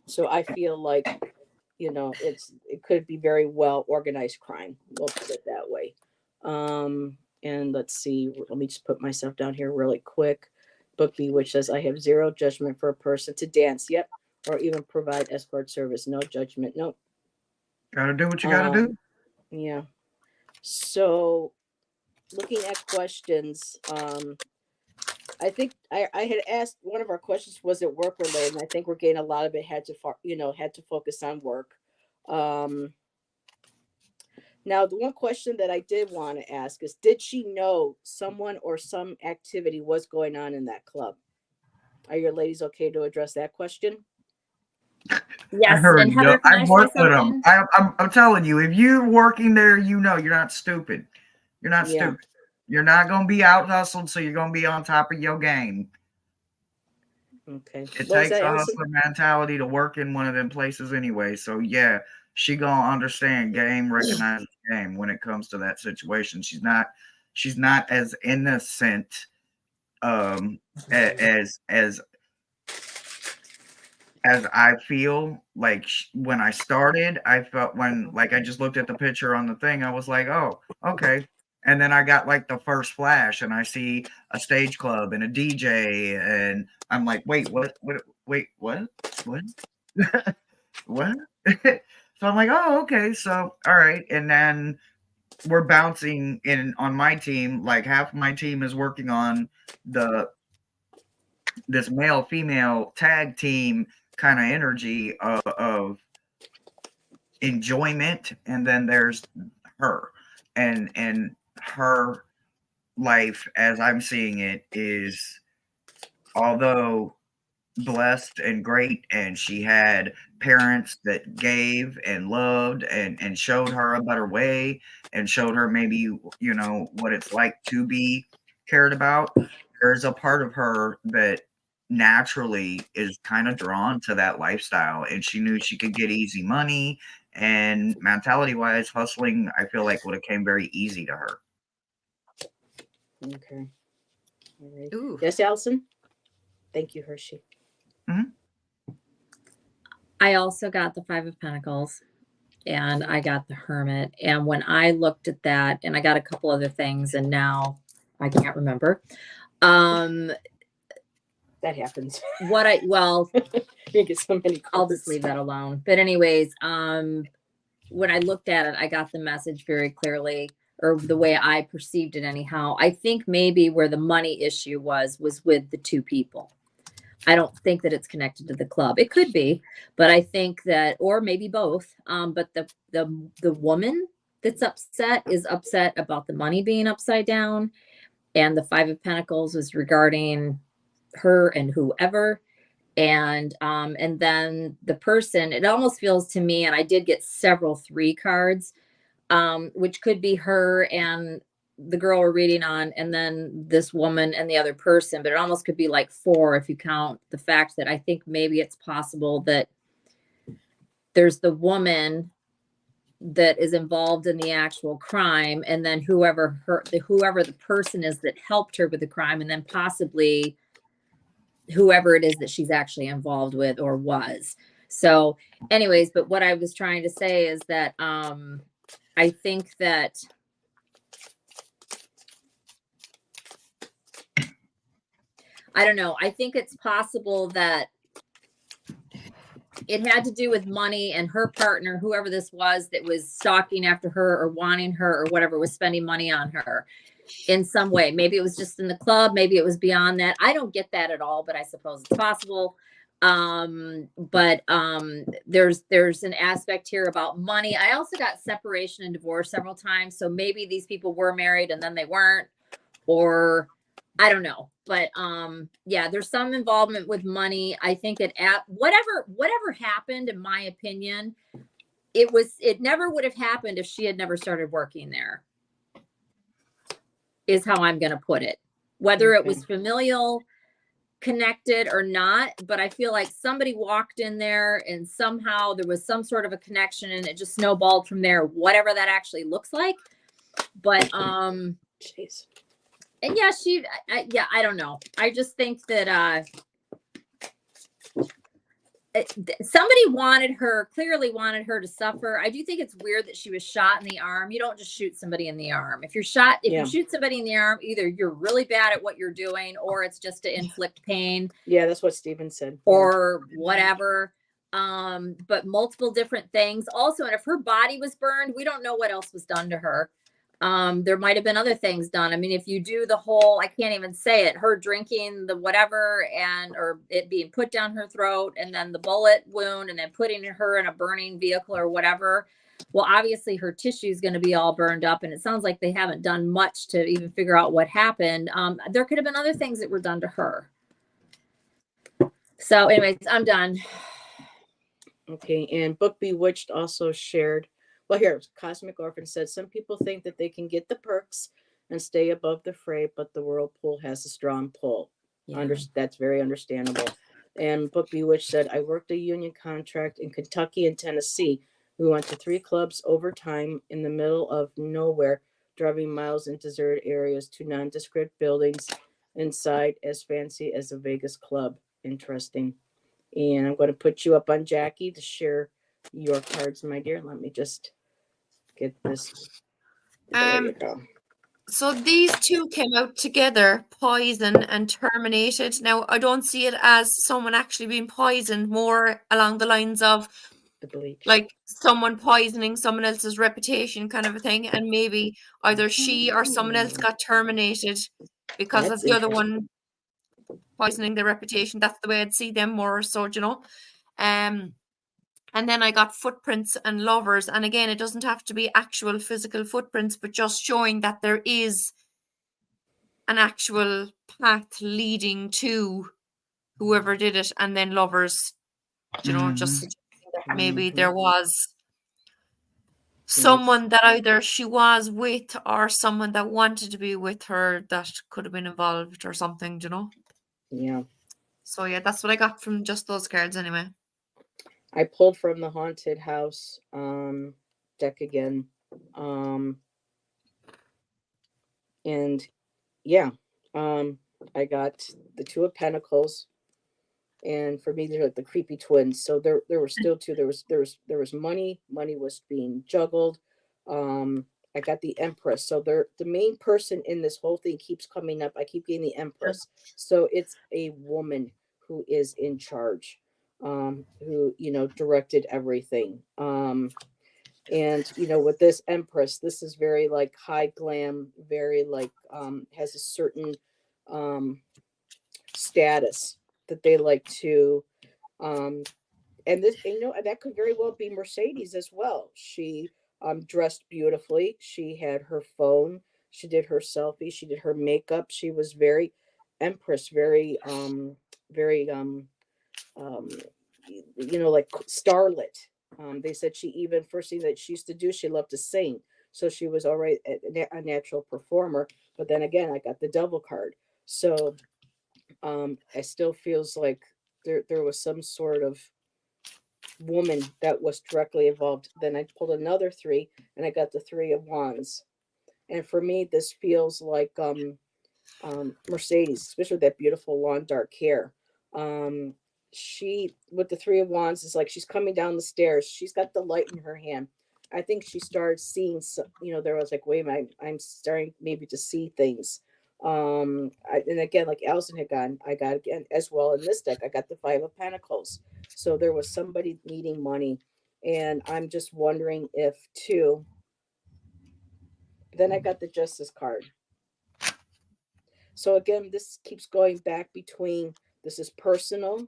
So I feel like, you know, it could be very well organized crime. We'll put it that way. And let's see, let me just put myself down here really quick. Book B, which says I have zero judgment for a person to dance, yep, or even provide escort service. No judgment. Nope. Gotta do what you gotta do. Yeah. So looking at questions, I think I had asked one of our questions, was it work related? And I think we're getting a lot of it had to focus on work. Now, the one question that I did want to ask is, did she know someone or some activity was going on in that club? Are your ladies okay to address that question? I Yes, heard and you. Heather, can I I've say worked with them. something? I'm telling you, if you're working there, you know you're not stupid. You're not Yeah. stupid. You're not gonna be out hustled, so you're gonna be on top of your game. Okay. It What was takes that, a Allyson? hustler mentality to work in one of them places anyway. So yeah, she gonna understand game, recognizes game when it comes to that situation. She's not as innocent as I feel like when I started. I felt when like I just looked at the picture on the thing, I was like, oh, okay. And then I got like the first flash, and I see a stage club and a DJ, and I'm like, wait, what? Wait, what? What? What? So I'm like, oh, okay. So all right, and then we're bouncing in on my team. Like half of my team is working on this male female tag team kind of energy of enjoyment, and then there's her and her life as I'm seeing it is, although blessed and great, and she had parents that gave and loved and showed her a better way and showed her maybe what it's like to be cared about. There's a part of her that naturally is kind of drawn to that lifestyle, and she knew she could get easy money, and mentality wise hustling I feel like would have came very easy to her. Okay. All right. Ooh. Yes, Allyson? Thank you, Hershe. I also got the Five of Pentacles and I got the Hermit. And when I looked at that, and I got a couple other things, and now I can't remember. That happens. You get so many I'll just leave that alone. But anyways, when I looked at it, I got the message very clearly, or the way I perceived it anyhow. I think maybe where the money issue was with the two people. I don't think that it's connected to the club. It could be, but I think that, or maybe both. But the woman that's upset is upset about the money being upside down, and the Five of Pentacles is regarding her and whoever. And then the person, it almost feels to me, and I did get several 3 cards, which could be her and the girl we're reading on, and then this woman and the other person, but it almost could be like 4 if you count the fact that I think maybe it's possible that there's the woman that is involved in the actual crime, and then whoever the person is that helped her with the crime, and then possibly whoever it is that she's actually involved with or was. So anyways, but what I was trying to say is that I think that I don't know. I think it's possible that it had to do with money, and her partner, whoever this was that was stalking after her or wanting her or whatever, was spending money on her in some way. Maybe it was just in the club. Maybe it was beyond that. I don't get that at all, but I suppose it's possible. But there's an aspect here about money. I also got separation and divorce several times. So maybe these people were married and then they weren't, or I don't know. But yeah, there's some involvement with money. I think whatever happened, in my opinion, it never would have happened if she had never started working there, is how I'm going to put it. Whether it was familial connected or not, but I feel like somebody walked in there and somehow there was some sort of a connection and it just snowballed from there, whatever that actually looks like. But Jeez. and yeah, yeah, I don't know. I just think that somebody clearly wanted her to suffer. I do think it's weird that she was shot in the arm. You don't just shoot somebody in the arm. If you shoot somebody in the arm, either you're really bad at what you're doing or it's just to inflict pain. Yeah, that's what Steven said. Or whatever. But multiple different things. Also, and if her body was burned, we don't know what else was done to her. There might have been other things done. I mean, if you do the whole, I can't even say it, her drinking the whatever or it being put down her throat and then the bullet wound and then putting her in a burning vehicle or whatever. Well, obviously her tissue is going to be all burned up and it sounds like they haven't done much to even figure out what happened. There could have been other things that were done to her. So anyways, I'm done. Okay. And Book Bewitched also shared, well, here, Cosmic Orphan said, some people think that they can get the perks and stay above the fray, but the whirlpool has a strong pull. Yeah. That's very understandable. And Book Bewitched said, I worked a union contract in Kentucky and Tennessee. We went to 3 clubs overtime in the middle of nowhere, driving miles in deserted areas to nondescript buildings inside as fancy as a Vegas club. Interesting. And I'm going to put you up on Jackie to share your cards, my dear. Let me just get this. There you go. So these two came out together, poison and terminated. Now, I don't see it as someone actually being poisoned, more along the lines of The bleach. like someone poisoning someone else's reputation kind of a thing. And maybe either she or someone else got terminated because That's of the other one poisoning their reputation. That's the way I'd see them more so, you know. And then I got footprints and lovers. And again, it doesn't have to be actual physical footprints, but just showing that there is an actual path leading to whoever did it. And then lovers, you know, just maybe there was someone that either she was with or someone that wanted to be with her that could have been involved or something, you know? Yeah. So yeah, that's what I got from just those cards anyway. I pulled from the Haunted House deck again. And yeah, I got the 2 of Pentacles. And for me, they're like the creepy twins. So there were still 2. There was money. Money was being juggled. I got the Empress. So the main person in this whole thing keeps coming up. I keep getting the Empress. So it's a woman who is in charge, who, you know, directed everything. And, you know, with this Empress, this is very like high glam, very like, has a certain status that they like to, and this, you know, that could very well be Mercedes as well. She dressed beautifully. She had her phone. She did her selfie. She did her makeup. She was very Empress, very you know, like starlit. They said she even, first thing that she used to do, she loved to sing. So she was already a natural performer. But then again, I got the Devil card. So I still feels like there was some sort of woman that was directly involved. Then I pulled another 3 and I got the 3 of Wands. And for me, this feels like Mercedes, especially with that beautiful long dark hair. She, with the 3 of Wands, is like she's coming down the stairs. She's got the light in her hand. I think she started seeing some, you know, there was like, wait a minute, I'm starting maybe to see things. And again, like Allyson had gotten, I got again as well in this deck, I got the 5 of Pentacles. So there was somebody needing money. And I'm just wondering if too, then I got the Justice card. So again, this keeps going back between, this is personal.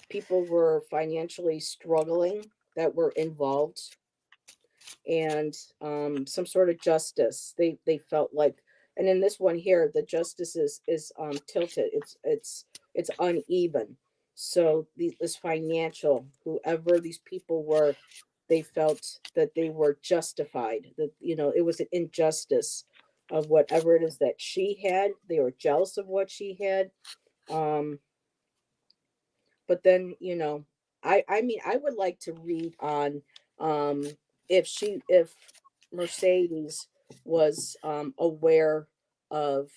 People were financially struggling that were involved, and some sort of justice. They felt like, and in this one here, the justice is tilted. It's uneven. So this financial, whoever these people were, they felt that they were justified. That, you know, it was an injustice of whatever it is that she had. They were jealous of what she had. But then, I mean, I would like to read on if Mercedes was aware of,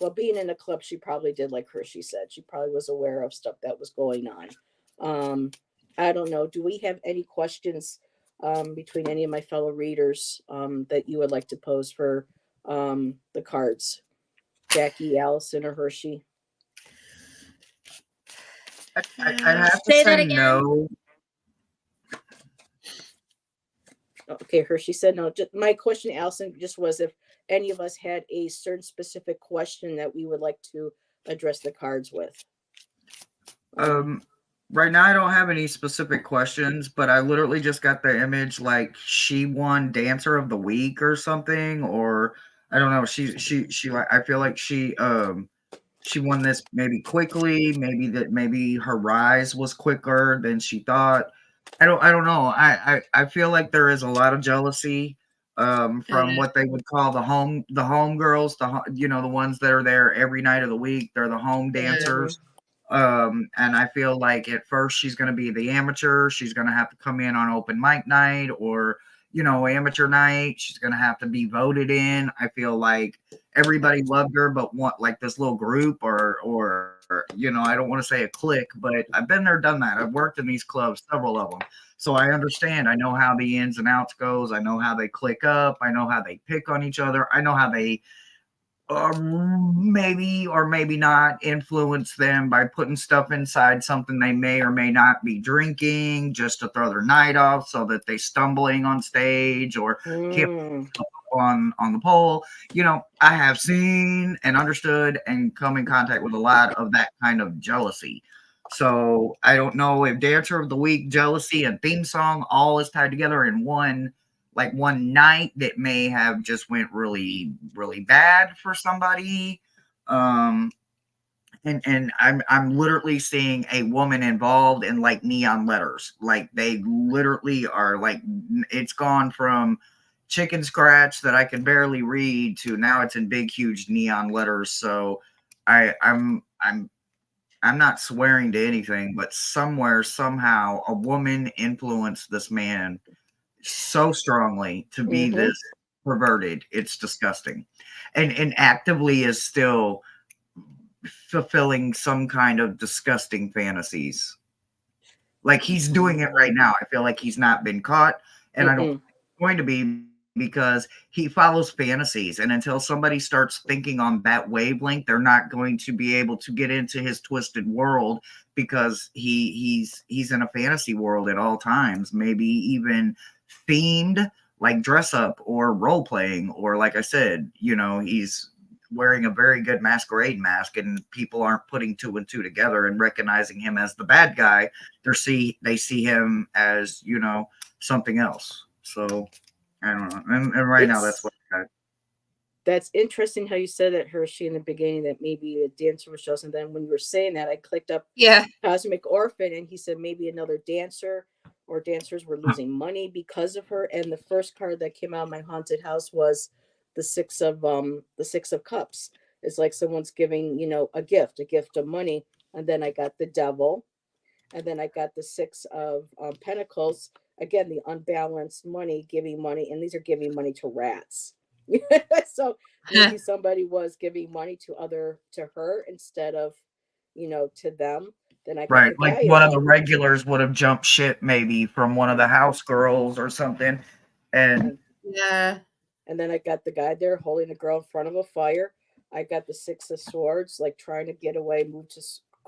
well, being in a club, she probably did, like Hershe said. She probably was aware of stuff that was going on. I don't know. Do we have any questions between any of my fellow readers that you would like to pose for the cards? Jackie, Allyson, or Hershe? I have to Say that say again. no. Okay, Hershe said no. My question, Allyson, just was if any of us had a certain specific question that we would like to address the cards with. Right now I don't have any specific questions, but I literally just got the image like she won Dancer of the Week or something, or I don't know. She I feel like she won this maybe quickly, maybe her rise was quicker than she thought. I don't know. I feel like there is a lot of jealousy from what they would call the home girls, the ones that are there every night of the week. They're the home dancers. And I feel like at first she's going to be the amateur. She's going to have to come in on open mic night or, amateur night. She's going to have to be voted in. I feel like everybody loved her, but like this little group or I don't want to say a clique, but I've been there, done that. I've worked in these clubs, several of them. So I understand. I know how the ins and outs goes. I know how they click up. I know how they pick on each other. I know how they maybe or maybe not influence them by putting stuff inside something they may or may not be drinking just to throw their night off so that they stumbling on stage or can't on the pole. I have seen and understood and come in contact with a lot of that kind of jealousy. So I don't know if Dancer of the Week, jealousy, and theme song all is tied together in one night that may have just went really, really bad for somebody. And I'm literally seeing a woman involved in like neon letters. Like they literally are like, it's gone from chicken scratch that I can barely read to now it's in big, huge neon letters. So I'm not swearing to anything, but somewhere, somehow a woman influenced this man so strongly to be this perverted. It's disgusting. And actively is still fulfilling some kind of disgusting fantasies. Like he's doing it right now. I feel like he's not been caught, and I don't think he's going to be, because he follows fantasies, and until somebody starts thinking on that wavelength, they're not going to be able to get into his twisted world, because he's in a fantasy world at all times, maybe even themed like dress up or role playing, or like I said, he's wearing a very good masquerade mask, and people aren't putting two and two together and recognizing him as the bad guy. They see him as, something else. So I don't know. And right now that's what I got. That's interesting how you said that, Hershe, in the beginning, that maybe a dancer was chosen. And then when you were saying that, I clicked up Cosmic Orphan, and he said maybe another dancer or dancers were losing money because of her. And the first card that came out of my haunted house was the Six of Cups. It's like someone's giving, a gift of money. And then I got the Devil, and then I got the Six of Pentacles. Again, the unbalanced money, giving money, and these are giving money to rats. So maybe somebody was giving money to her instead of, to them. Then I got like one of the regulars would have jumped ship maybe from one of the house girls or something. And then I got the guy there holding a girl in front of a fire. I got the Six of Swords, like trying to get away, move to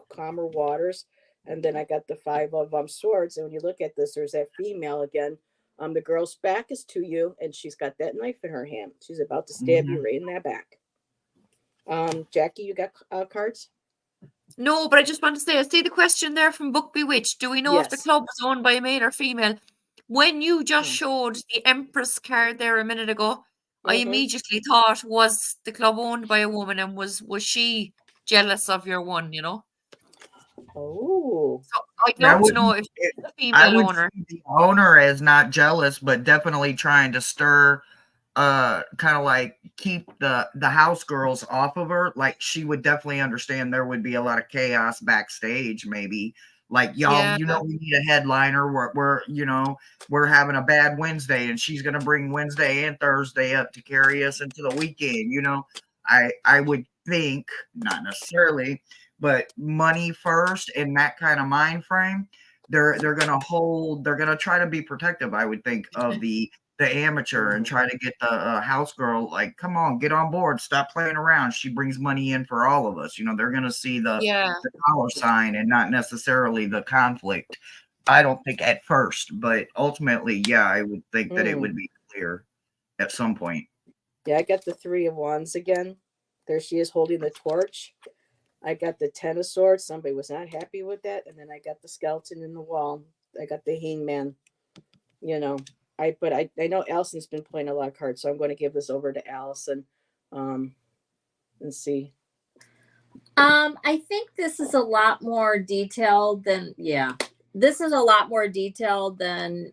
calmer waters. And then I got the Five of Swords. And when you look at this, there's that female again. The girl's back is to you, and she's got that knife in her hand. She's about to stab you right in that back. Jackie, you got cards? No, but I just want to say, I see the question there from Book Bewitched. Do we know if the club was owned by a male or female? When you just showed the Empress card there a minute ago, I immediately thought, was the club owned by a woman, and was she jealous of your one, Oh. So I'd love to know if the female owner. The owner is not jealous, but definitely trying to stir kind of like keep the house girls off of her, like she would definitely understand there would be a lot of chaos backstage, maybe like, y'all, Yeah. you know, we need a headliner. We're you know, we're having a bad Wednesday and she's gonna bring Wednesday and Thursday up to carry us into the weekend. You know, I would think, not necessarily, but money first in that kind of mind frame. They're gonna try to be protective, I would think, of the amateur and try to get the house girl, like, come on, get on board, stop playing around. She brings money in for all of us. You know, they're gonna see the dollar sign and not necessarily the conflict. I don't think at first, but ultimately, yeah, I would think that it would be clear at some point. Yeah, I got the 3 of Wands again. There she is holding the torch. I got the 10 of Swords. Somebody was not happy with that. And then I got the skeleton in the wall. I got the hangman. You know, I know Allison's been playing a lot of cards, so I'm going to give this over to Allison and see. I think this is a lot more detailed than, this is a lot more detailed than,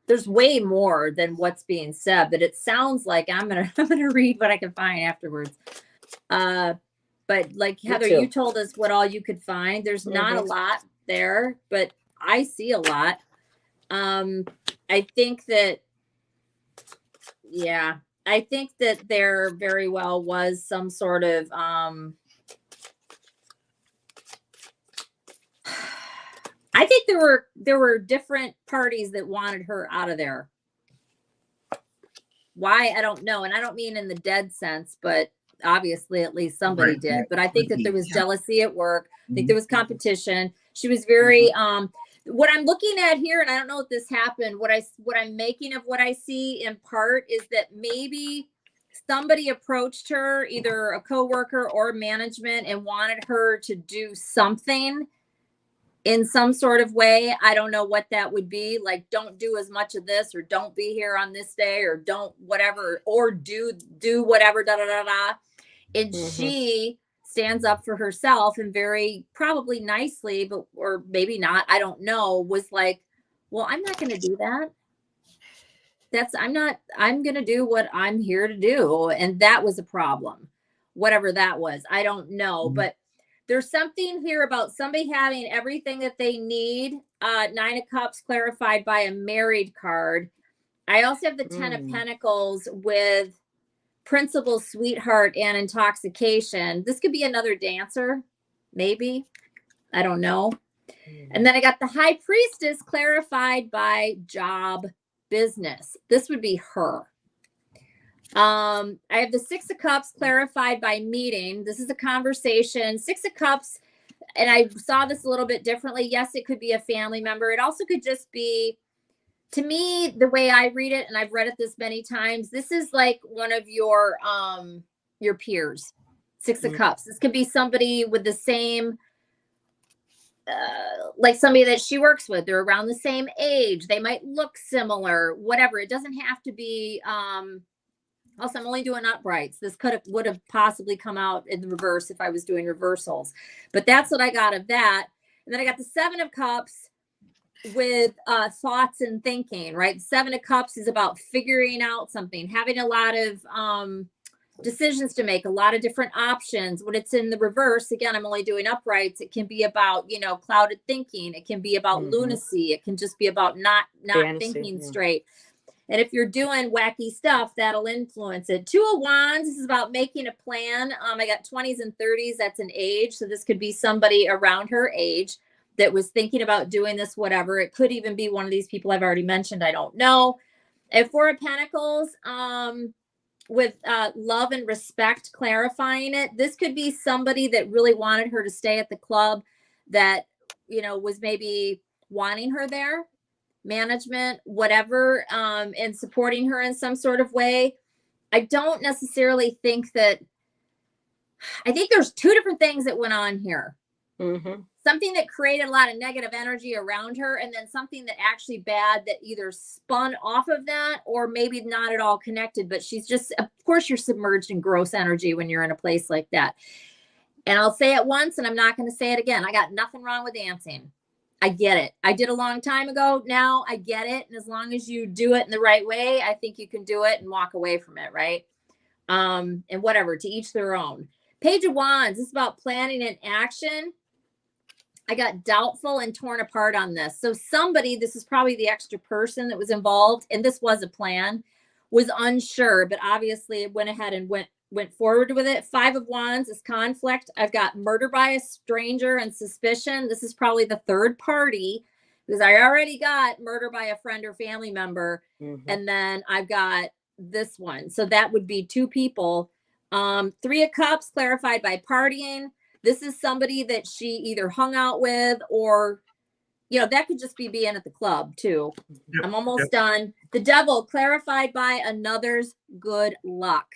there's way more than what's being said, but it sounds like I'm going to read what I can find afterwards. But like Heather, you told us what all you could find. There's not a lot there, but I see a lot. I think that, I think that there very well was some sort of, I think there were different parties that wanted her out of there. Why? I don't know. And I don't mean in the dead sense, but obviously at least somebody did. But I think that there was jealousy at work. I think there was competition. She was very, what I'm looking at here, and I don't know if this happened, what I'm making of what I see in part is that maybe somebody approached her, either a coworker or management, and wanted her to do something in some sort of way. I don't know what that would be. Like, don't do as much of this, or don't be here on this day, or don't whatever, or do whatever, da da da da. And she stands up for herself and very probably nicely, but or maybe not, I don't know, was like, well, I'm not going to do that. I'm going to do what I'm here to do. And that was a problem, whatever that was. I don't know, but there's something here about somebody having everything that they need. 9 of Cups clarified by a married card. I also have the 10 of Pentacles with principal, sweetheart, and intoxication. This could be another dancer, maybe. I don't know. And then I got the High Priestess clarified by job, business. This would be her. I have the 6 of Cups clarified by meeting. This is a conversation. 6 of Cups, and I saw this a little bit differently. Yes, it could be a family member. It also could just be, to me, the way I read it, and I've read it this many times, this is like one of your peers. 6 of Cups. This could be somebody with the same, like somebody that she works with. They're around the same age. They might look similar, whatever. It doesn't have to be, also, I'm only doing uprights. This would have possibly come out in the reverse if I was doing reversals. But that's what I got of that. And then I got the 7 of Cups with thoughts and thinking, right? 7 of Cups is about figuring out something, having a lot of decisions to make, a lot of different options. When it's in the reverse, again, I'm only doing uprights. It can be about, clouded thinking. It can be about lunacy. It can just be about not thinking straight. And if you're doing wacky stuff, that'll influence it. 2 of Wands, this is about making a plan. I got 20s and 30s. That's an age. So this could be somebody around her age that was thinking about doing this, whatever. It could even be one of these people I've already mentioned. I don't know. And 4 of Pentacles, with love and respect, clarifying it. This could be somebody that really wanted her to stay at the club, that, was maybe wanting her there, management, whatever, and supporting her in some sort of way. I don't necessarily think that, I think there's 2 different things that went on here. Something that created a lot of negative energy around her, and then something that actually bad that either spun off of that or maybe not at all connected. But she's just, of course, you're submerged in gross energy when you're in a place like that. And I'll say it once and I'm not going to say it again. I got nothing wrong with dancing. I get it. I did a long time ago. Now I get it. And as long as you do it in the right way, I think you can do it and walk away from it. Right. And whatever, to each their own. Page of Wands. This is about planning and action. I got doubtful and torn apart on this. So somebody, this is probably the extra person that was involved, and this was a plan, was unsure, but obviously went ahead and went forward with it. 5 of Wands is conflict. I've got murder by a stranger and suspicion. This is probably the third party because I already got murder by a friend or family member. And then I've got this one. So that would be 2 people. 3 of Cups clarified by partying. This is somebody that she either hung out with or, you know, that could just be being at the club too. Yep, I'm almost done. The Devil clarified by another's good luck.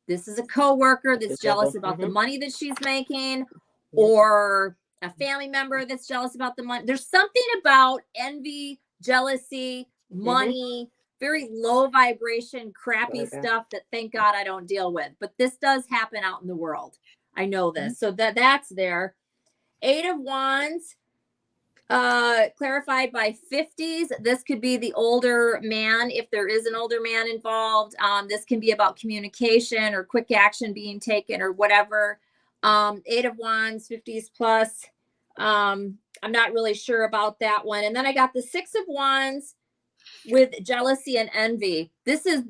This is a coworker that's jealous about the money that she's making, or a family member that's jealous about the money. There's something about envy, jealousy, money, very low vibration, crappy stuff that thank God I don't deal with. But this does happen out in the world. I know this. So that's there. 8 of Wands, clarified by 50s. This could be the older man, if there is an older man involved. This can be about communication or quick action being taken or whatever. 8 of Wands, 50s plus. I'm not really sure about that one. And then I got the 6 of Wands with jealousy and envy. This is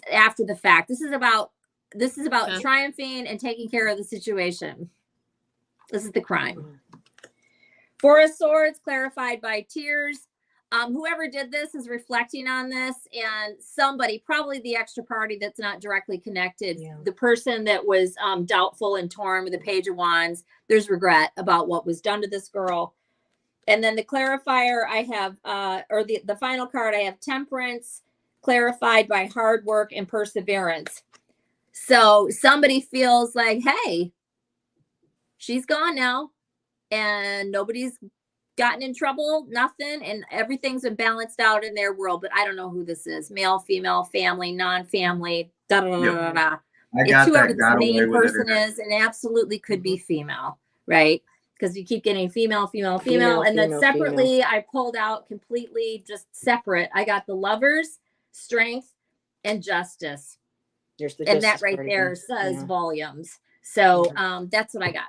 after the fact. This is about triumphing and taking care of the situation. This is the crime. 4 of Swords clarified by tears. Whoever did this is reflecting on this, and somebody, probably the extra party that's not directly connected, the person that was doubtful and torn with the Page of Wands, there's regret about what was done to this girl. And then the clarifier I have, or the final card, I have Temperance clarified by hard work and perseverance. So somebody feels like, hey, she's gone now and nobody's gotten in trouble, nothing, and everything's been balanced out in their world. But I don't know who this is. Male, female, family, non-family, da da da da da. It's whoever the main person is, and absolutely could be female, right? Because you keep getting female, and then separately, I pulled out completely just separate. I got the Lovers, Strength, and Justice. And that right there says volumes. So that's what I got.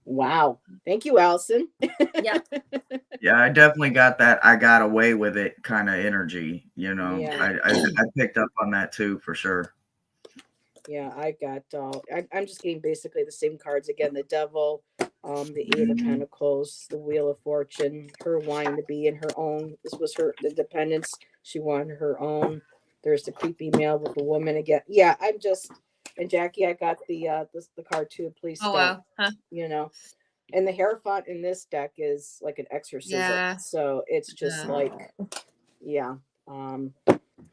Wow. Thank you, Allyson. Yeah. Yeah, I definitely got that. I got away with it kind of energy, you know. Yeah. I picked up on that too, for sure. Yeah, I got I'm just getting basically the same cards again. The Devil, the 8 of Pentacles, the Wheel of Fortune, her wanting to be in her own. This was her independence. She wanted her own. There's the creepy male with the woman again. Yeah, I'm just, and Jackie, I got the card too. Please stop. Oh wow. Huh. You know, and the Hierophant in this deck is like an exorcism. Yeah. So it's just like,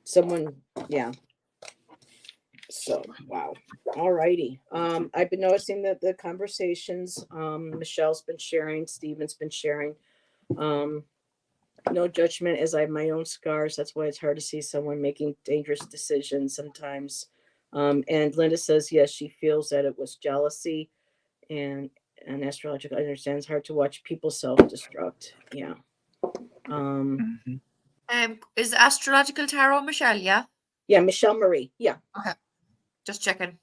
someone, So wow. All righty. I've been noticing that the conversations, Michelle's been sharing, Stephen's been sharing. No judgment, as I have my own scars. That's why it's hard to see someone making dangerous decisions sometimes. And Linda says, yes, she feels that it was jealousy and astrological. I understand it's hard to watch people self-destruct. Yeah. Is astrological tarot Michelle? Yeah. Yeah, Michelle Marie. Yeah. Okay. Just checking.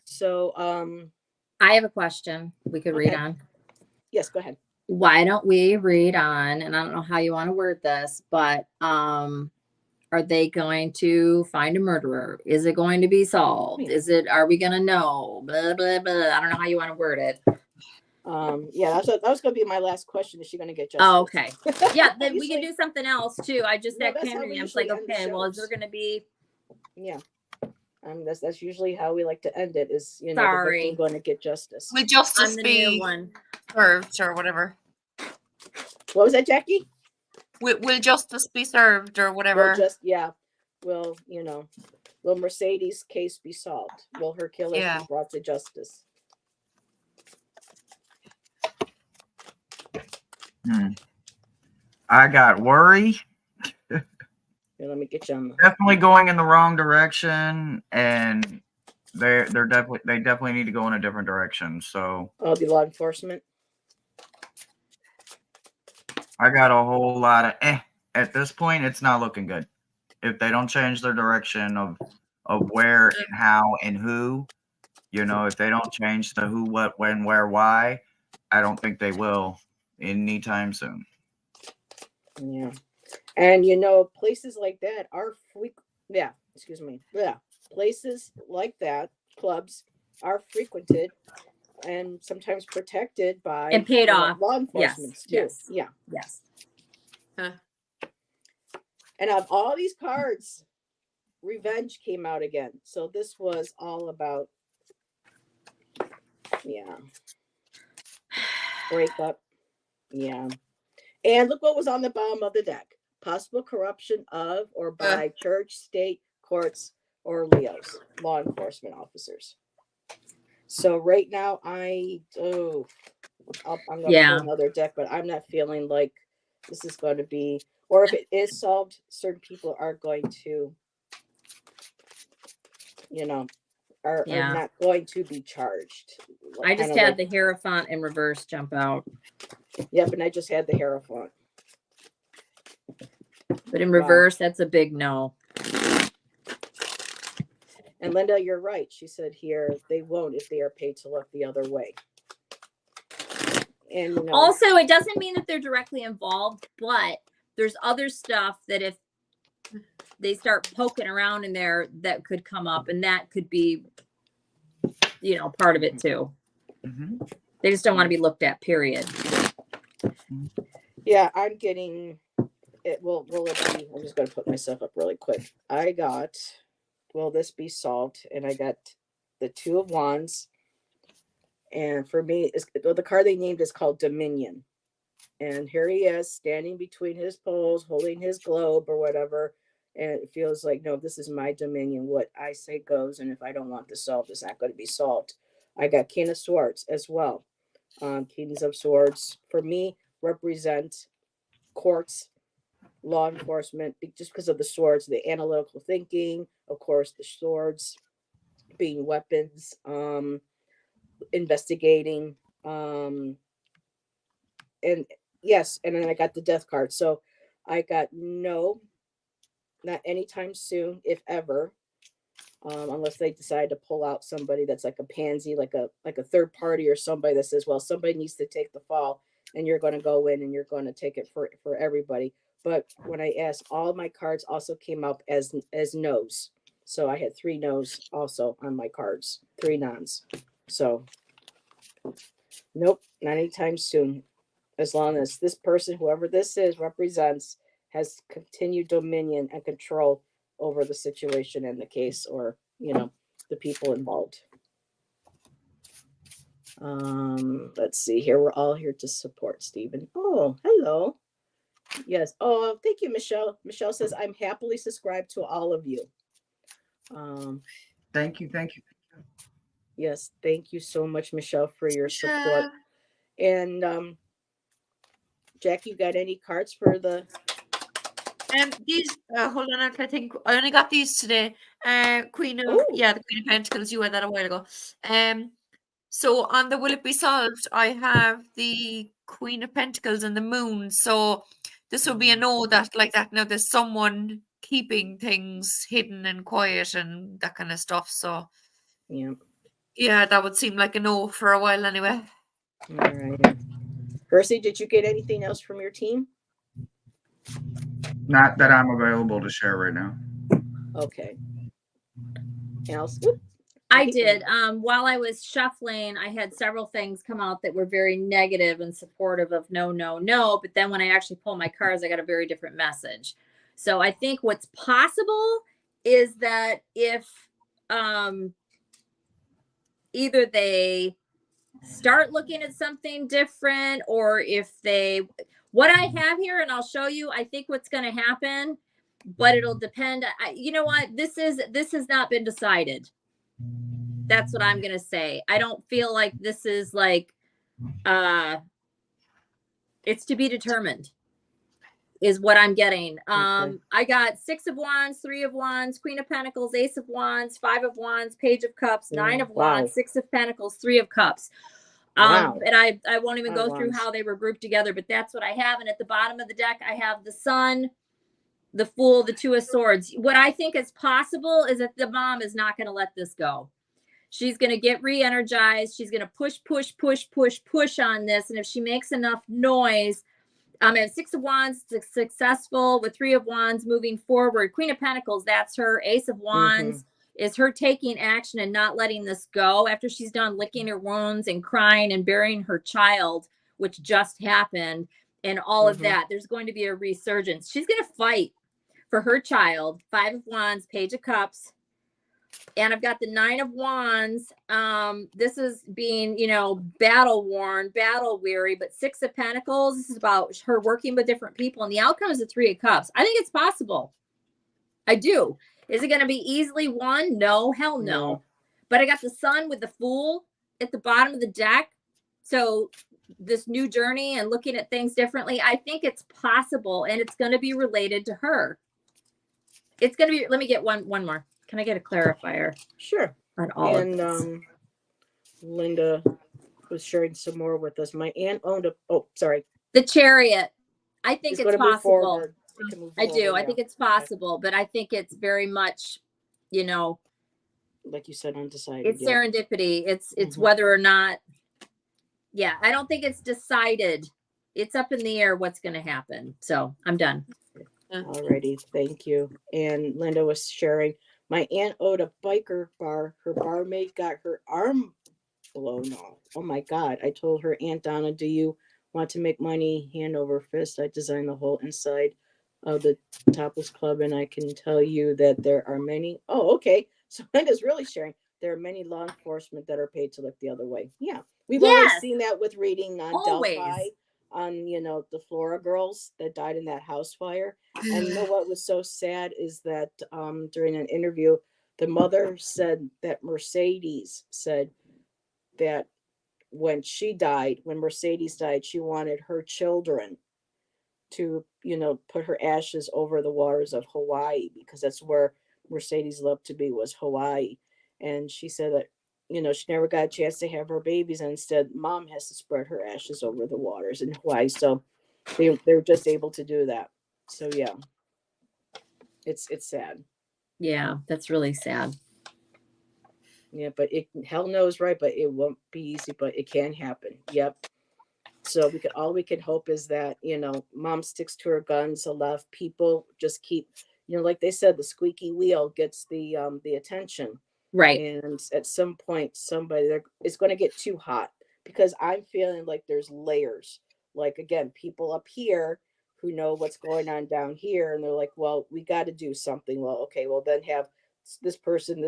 So I have a question we could read on. Yes, go ahead. Why don't we read on, and I don't know how you want to word this, but are they going to find a murderer? Is it going to be solved? Are we going to know? Blah, blah, blah. I don't know how you want to word it. Yeah, that was going to be my last question. Is she going to get justice? Oh, okay. Yeah, then we can do something else too. I just that came to me. I was like, okay, well, is there going to be? Yeah. That's usually how we like to end it. Is the victim going to get justice? Will justice be served or whatever? What was that, Jackie? Will justice be served or whatever? Will will Mercedes' case be solved? Will her killer be brought to justice? I got worry. Here, let me get you on. Definitely going in the wrong direction, and they definitely need to go in a different direction. So the law enforcement. I got a whole lot of at this point. It's not looking good. If they don't change their direction of where and how and who, if they don't change the who, what, when, where, why, I don't think they will anytime soon. Yeah. And places like that are places like that, clubs, are frequented and sometimes protected by And paid off. law enforcement too. Yes. Yeah. Yes. Huh. And of all these cards, revenge came out again. So this was all about breakup. Yeah. And look what was on the bottom of the deck. Possible corruption of or by church, state, courts, or Leos, law enforcement officers. So right now I'm going to pull another deck, but I'm not feeling like this is going to be, or if it is solved, certain people are going to, are not going to be charged. I just had the Hierophant in reverse jump out. Yep, and I just had the Hierophant. But in reverse, that's a big no. And Linda, you're right. She said here, they won't if they are paid to look the other way. And also, it doesn't mean that they're directly involved, but there's other stuff that if they start poking around in there, that could come up, and that could be, part of it too. Mm-hmm. They just don't want to be looked at, period. Yeah, I'm getting it. Will it be? I'm just going to put myself up really quick. I got, will this be solved? And I got the Two of Wands. And for me, the card they named is called Dominion. And here he is standing between his poles, holding his globe or whatever. And it feels like, no, this is my dominion. What I say goes. And if I don't want this solved, it's not going to be solved. I got King of Swords as well. Kings of Swords, for me, represent courts, law enforcement, just because of the swords, the analytical thinking, of course, the swords being weapons, investigating, and yes, and then I got the death card. So I got no, not anytime soon, if ever, unless they decide to pull out somebody that's like a pansy, like a third party or somebody that says, well, somebody needs to take the fall and you're going to go in and you're going to take it for everybody. But when I asked, all my cards also came up as no's. So I had 3 no's also on my cards, 3 nons. So nope, not anytime soon. As long as this person, whoever this is, represents, has continued dominion and control over the situation and the case, or the people involved. Let's see here. We're all here to support Stephen. Oh, hello. Yes. Oh, thank you, Michelle. Michelle says, I'm happily subscribed to all of you. Thank you. Yes, thank you so much, Michelle, for your support. And Jack, you got any cards for the these hold on, I think I only got these today. The Queen of Pentacles, you had that a while ago. So on the Will It Be Solved, I have the Queen of Pentacles and the Moon. So this will be a no, that like that. Now there's someone keeping things hidden and quiet and that kind of stuff. So yeah, that would seem like a no for a while anyway. All right. Hershe, did you get anything else from your team? Not that I'm available to share right now. Okay. Else? I did. While I was shuffling, I had several things come out that were very negative and supportive of no, no, no. But then when I actually pulled my cards, I got a very different message. So I think what's possible is that if either they start looking at something different, or if what I have here, and I'll show you, I think what's going to happen, but it'll depend. You know what? This has not been decided. That's what I'm going to say. I don't feel like this is like, it's to be determined is what I'm getting. Okay. I got 6 of Wands, 3 of Wands, Queen of Pentacles, Ace of Wands, 5 of Wands, Page of Cups, 9 of Wands, 6 of Pentacles, 3 of Cups. Wow. And I won't even Lot of go through wands. how they were grouped together, but that's what I have. And at the bottom of the deck, I have the Sun, the Fool, the Two of Swords. What I think is possible is that the mom is not going to let this go. She's going to get re-energized. She's going to push on this. And if she makes enough noise, and Six of Wands, successful with Three of Wands moving forward. Queen of Pentacles, that's her. Ace of Wands is her taking action and not letting this go after she's done licking her wounds and crying and burying her child, which just happened, and all of that. There's going to be a resurgence. She's going to fight for her child. Five of Wands, Page of Cups. And I've got the Nine of Wands. This is being, battle worn, battle weary, but Six of Pentacles, this is about her working with different people. And the outcome is the Three of Cups. I think it's possible. I do. Is it going to be easily won? No, hell no. But I got the Sun with the Fool at the bottom of the deck. So this new journey and looking at things differently, I think it's possible, and it's going to be related to her. It's going to be, let me get one more. Can I get a clarifier? Sure. On all and of this? Linda was sharing some more with us. My aunt owned The Chariot. I think it's possible. I do. I think it's possible, but I think it's very much, like you said, undecided. it's serendipity. It's whether or not, I don't think it's decided. It's up in the air what's going to happen. So I'm done. Alrighty, thank you. And Linda was sharing, my aunt owed a biker bar. Her barmaid got her arm blown off. Oh my God. I told her, Aunt Donna, do you want to make money hand over fist? I designed the whole inside of the Topless Club, and I can tell you that there are many. Oh, okay. So Linda's really sharing. There are many law enforcement that are paid to look the other way. Yeah. We've always seen that with reading on Delphi, on, the Flora girls that died in that house fire. And what was so sad is that during an interview, the mother said that Mercedes said that when Mercedes died, she wanted her children to, put her ashes over the waters of Hawaii, because that's where Mercedes loved to be, was Hawaii. And she said that, she never got a chance to have her babies, and instead mom has to spread her ashes over the waters in Hawaii. So they're just able to do that. So yeah, it's sad. Yeah, that's really sad. Yeah, but hell knows, right? But it won't be easy, but it can happen. Yep. So all we can hope is that, mom sticks to her guns. A lot of people just keep, like they said, the squeaky wheel gets the attention. Right. And at some point, it's going to get too hot, because I'm feeling like there's layers. Like, again, people up here who know what's going on down here, and they're like, well, we got to do something. Well, okay, well, then have this person,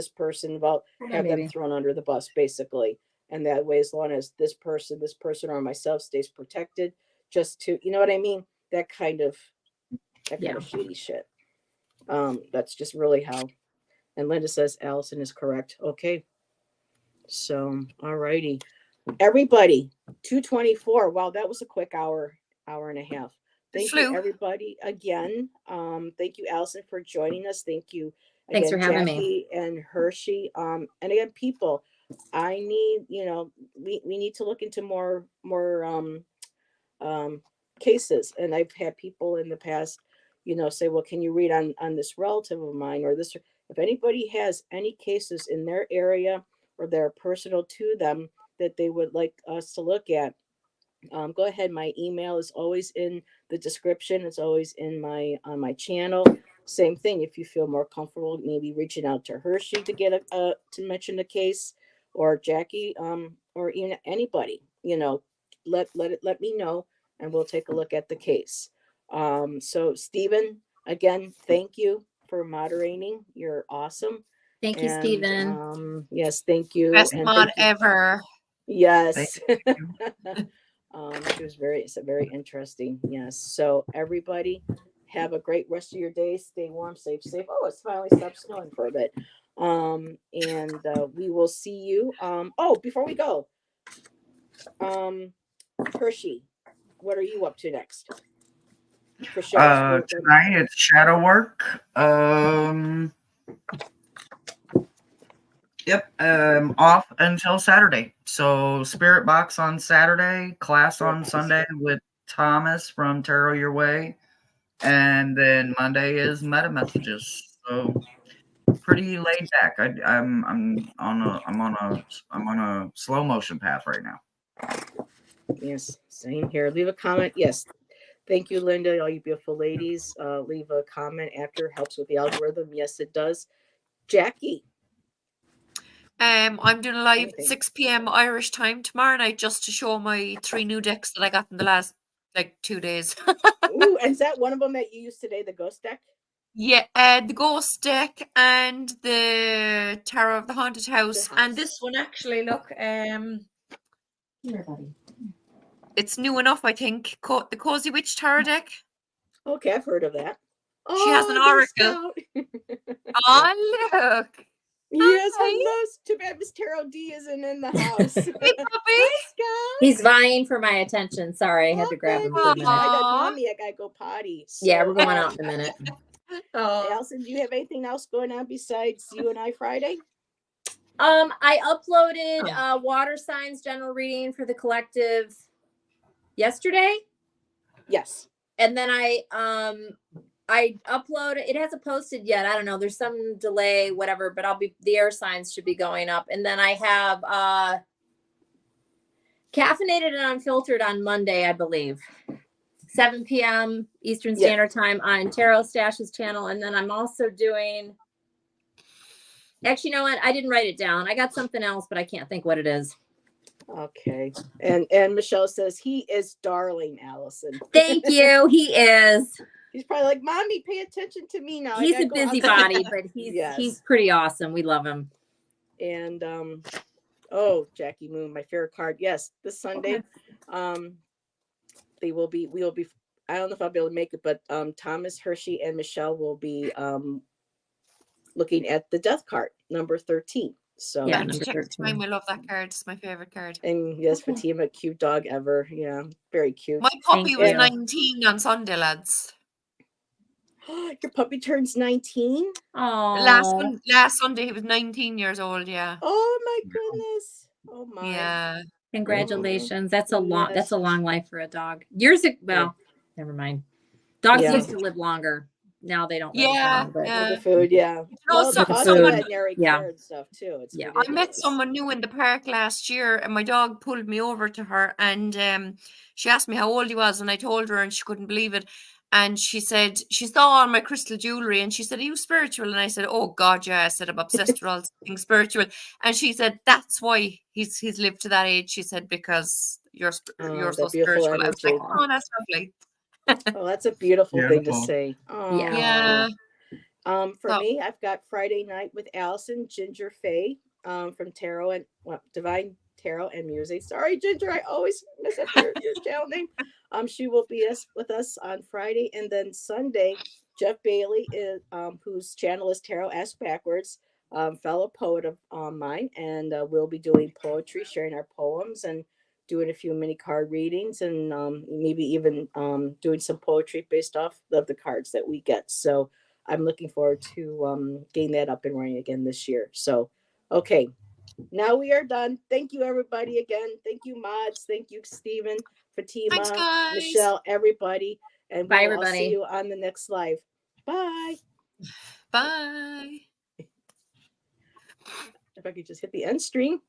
well, have them thrown under the bus, basically. And that way, as long as this person or myself stays protected, just to, you know what I mean? That kind of shitty shit. That's just really how. And Linda says Allyson is correct. Okay. So, all righty. Everybody, 2:24. Wow, that was a quick hour and a half. Thank you, everybody, again. Thank you, Allyson, for joining us. Thank you again, thanks for having Jackie me. and Hershe. And again, people, I need, we need to look into more cases. And I've had people in the past, say, well, can you read on this relative of mine or this? If anybody has any cases in their area or that are personal to them that they would like us to look at, go ahead. My email is always in the description. It's always in on my channel. Same thing. If you feel more comfortable, maybe reaching out to Hershe to get to mention the case, or Jackie, or even anybody, let me know, and we'll take a look at the case. So Stephen, again, thank you for moderating. You're awesome. Thank you, Stephen. Yes, thank you. Best mod ever. Yes. She was very interesting. Yes. So everybody, have a great rest of your day. Stay warm, stay safe. Oh, it's finally stopped snowing for a bit. And we will see you. Before we go, Hershe, what are you up to next? For sure. Tonight it's shadow work. Yep. Off until Saturday. So Spirit Box on Saturday, class on Sunday with Thomas from Tarot Your Way, and then Monday is meta messages. So pretty laid back. I'm on a slow motion path right now. Yes, same here. Leave a comment. Yes. Thank you, Linda. All you beautiful ladies. Leave a comment after. Helps with the algorithm. Yes, it does. Jackie. I'm doing a live Anything. 6 p.m. Irish time tomorrow night just to show my 3 new decks that I got in the last 2 days. Ooh, and is that one of them that you used today, the ghost deck? Yeah, the Ghost deck and the Tarot of the Haunted House. And this one actually, look, Here, buddy. it's new enough, I think. The Cozy Witch Tarot deck. Okay, I've heard of that. She has an oracle. Oh, look. Yes, Hi. hello. Too bad Miss Tarot D isn't in the house. Hey, puppy. Hi, Scott. He's vying for my attention. Sorry, I had to grab him for a I minute. got Aw. Mommy. I gotta go potty. Yeah, So, we're going out in a minute. Oh. Allison, do you have anything else going on besides you and I Friday? I uploaded water signs general reading for the collective yesterday, Yes. and then I uploaded. It hasn't posted yet. I don't know. There's some delay, whatever. But the air signs should be going up, and then I have caffeinated and unfiltered on Monday, I believe. 7 p.m. Eastern Standard Time on Tarot Stash's channel. And then I'm also doing, actually, you know what? I didn't write it down. I got something else, but I can't think what it is. Okay. And Michelle says he is darling, Allison. Thank you. He is. He's probably like, Mommy, pay attention to me now. I He's gotta a go out." busybody, but he's Yes. he's pretty awesome. We love him. And oh, Jackie Moon, my favorite card. Yes, this Sunday. We will be, I don't know if I'll be able to make it, but Thomas, Hershe, and Michelle will be looking at the death card, number 13. So Yeah, I have to number check 13. the time. I love that card. It's my favorite card. and yes, Fatima, cute dog ever. Yeah, very cute. My puppy Thank was you. 19 on Sunday, lads. Your puppy turns 19. Oh, Last Sunday he was 19 years old. Yeah. Oh my goodness. Oh my. Yeah. congratulations. That's a long. Yes. That's a long life for a dog. Well, never mind. Dogs Yeah. used to live longer. Now they don't. Live Yeah. long, but Yeah. The food, yeah. Well, so- the cost someone- of veterinary care and stuff too. It's Yeah. I met ridiculous. someone new in the park last year, and my dog pulled me over to her, and she asked me how old he was, and I told her, and she couldn't believe it. And she said she saw all my crystal jewelry, and she said, "Are you spiritual?" And I said, "Oh God, yeah." I said, "I'm obsessed with all things spiritual." And she said, "That's why he's lived to that age." She said, "Because you're that so beautiful spiritual." I was like, energy. "Oh, that's lovely." Oh, that's a beautiful thing to Beautiful. say. Oh. Yeah. For So- me, I've got Friday night with Allyson, Ginger Faye, from Tarot and Divine Tarot and Music. Sorry, Ginger, I always mess up your channel name. She will be with us on Friday, and then Sunday, Jeff Bailey is whose channel is Tarot Ask Backwards, fellow poet of mine, and we'll be doing poetry, sharing our poems, and doing a few mini card readings, and maybe even doing some poetry based off of the cards that we get. So I'm looking forward to getting that up and running again this year. So, okay, now we are done. Thank you, everybody, again. Thank you, mods. Thank you, Stephen, Fatima, Thanks, guys. Michelle, everybody. And Bye, we'll all see everybody. you on the next live. Bye. Bye. If I could just hit the end stream.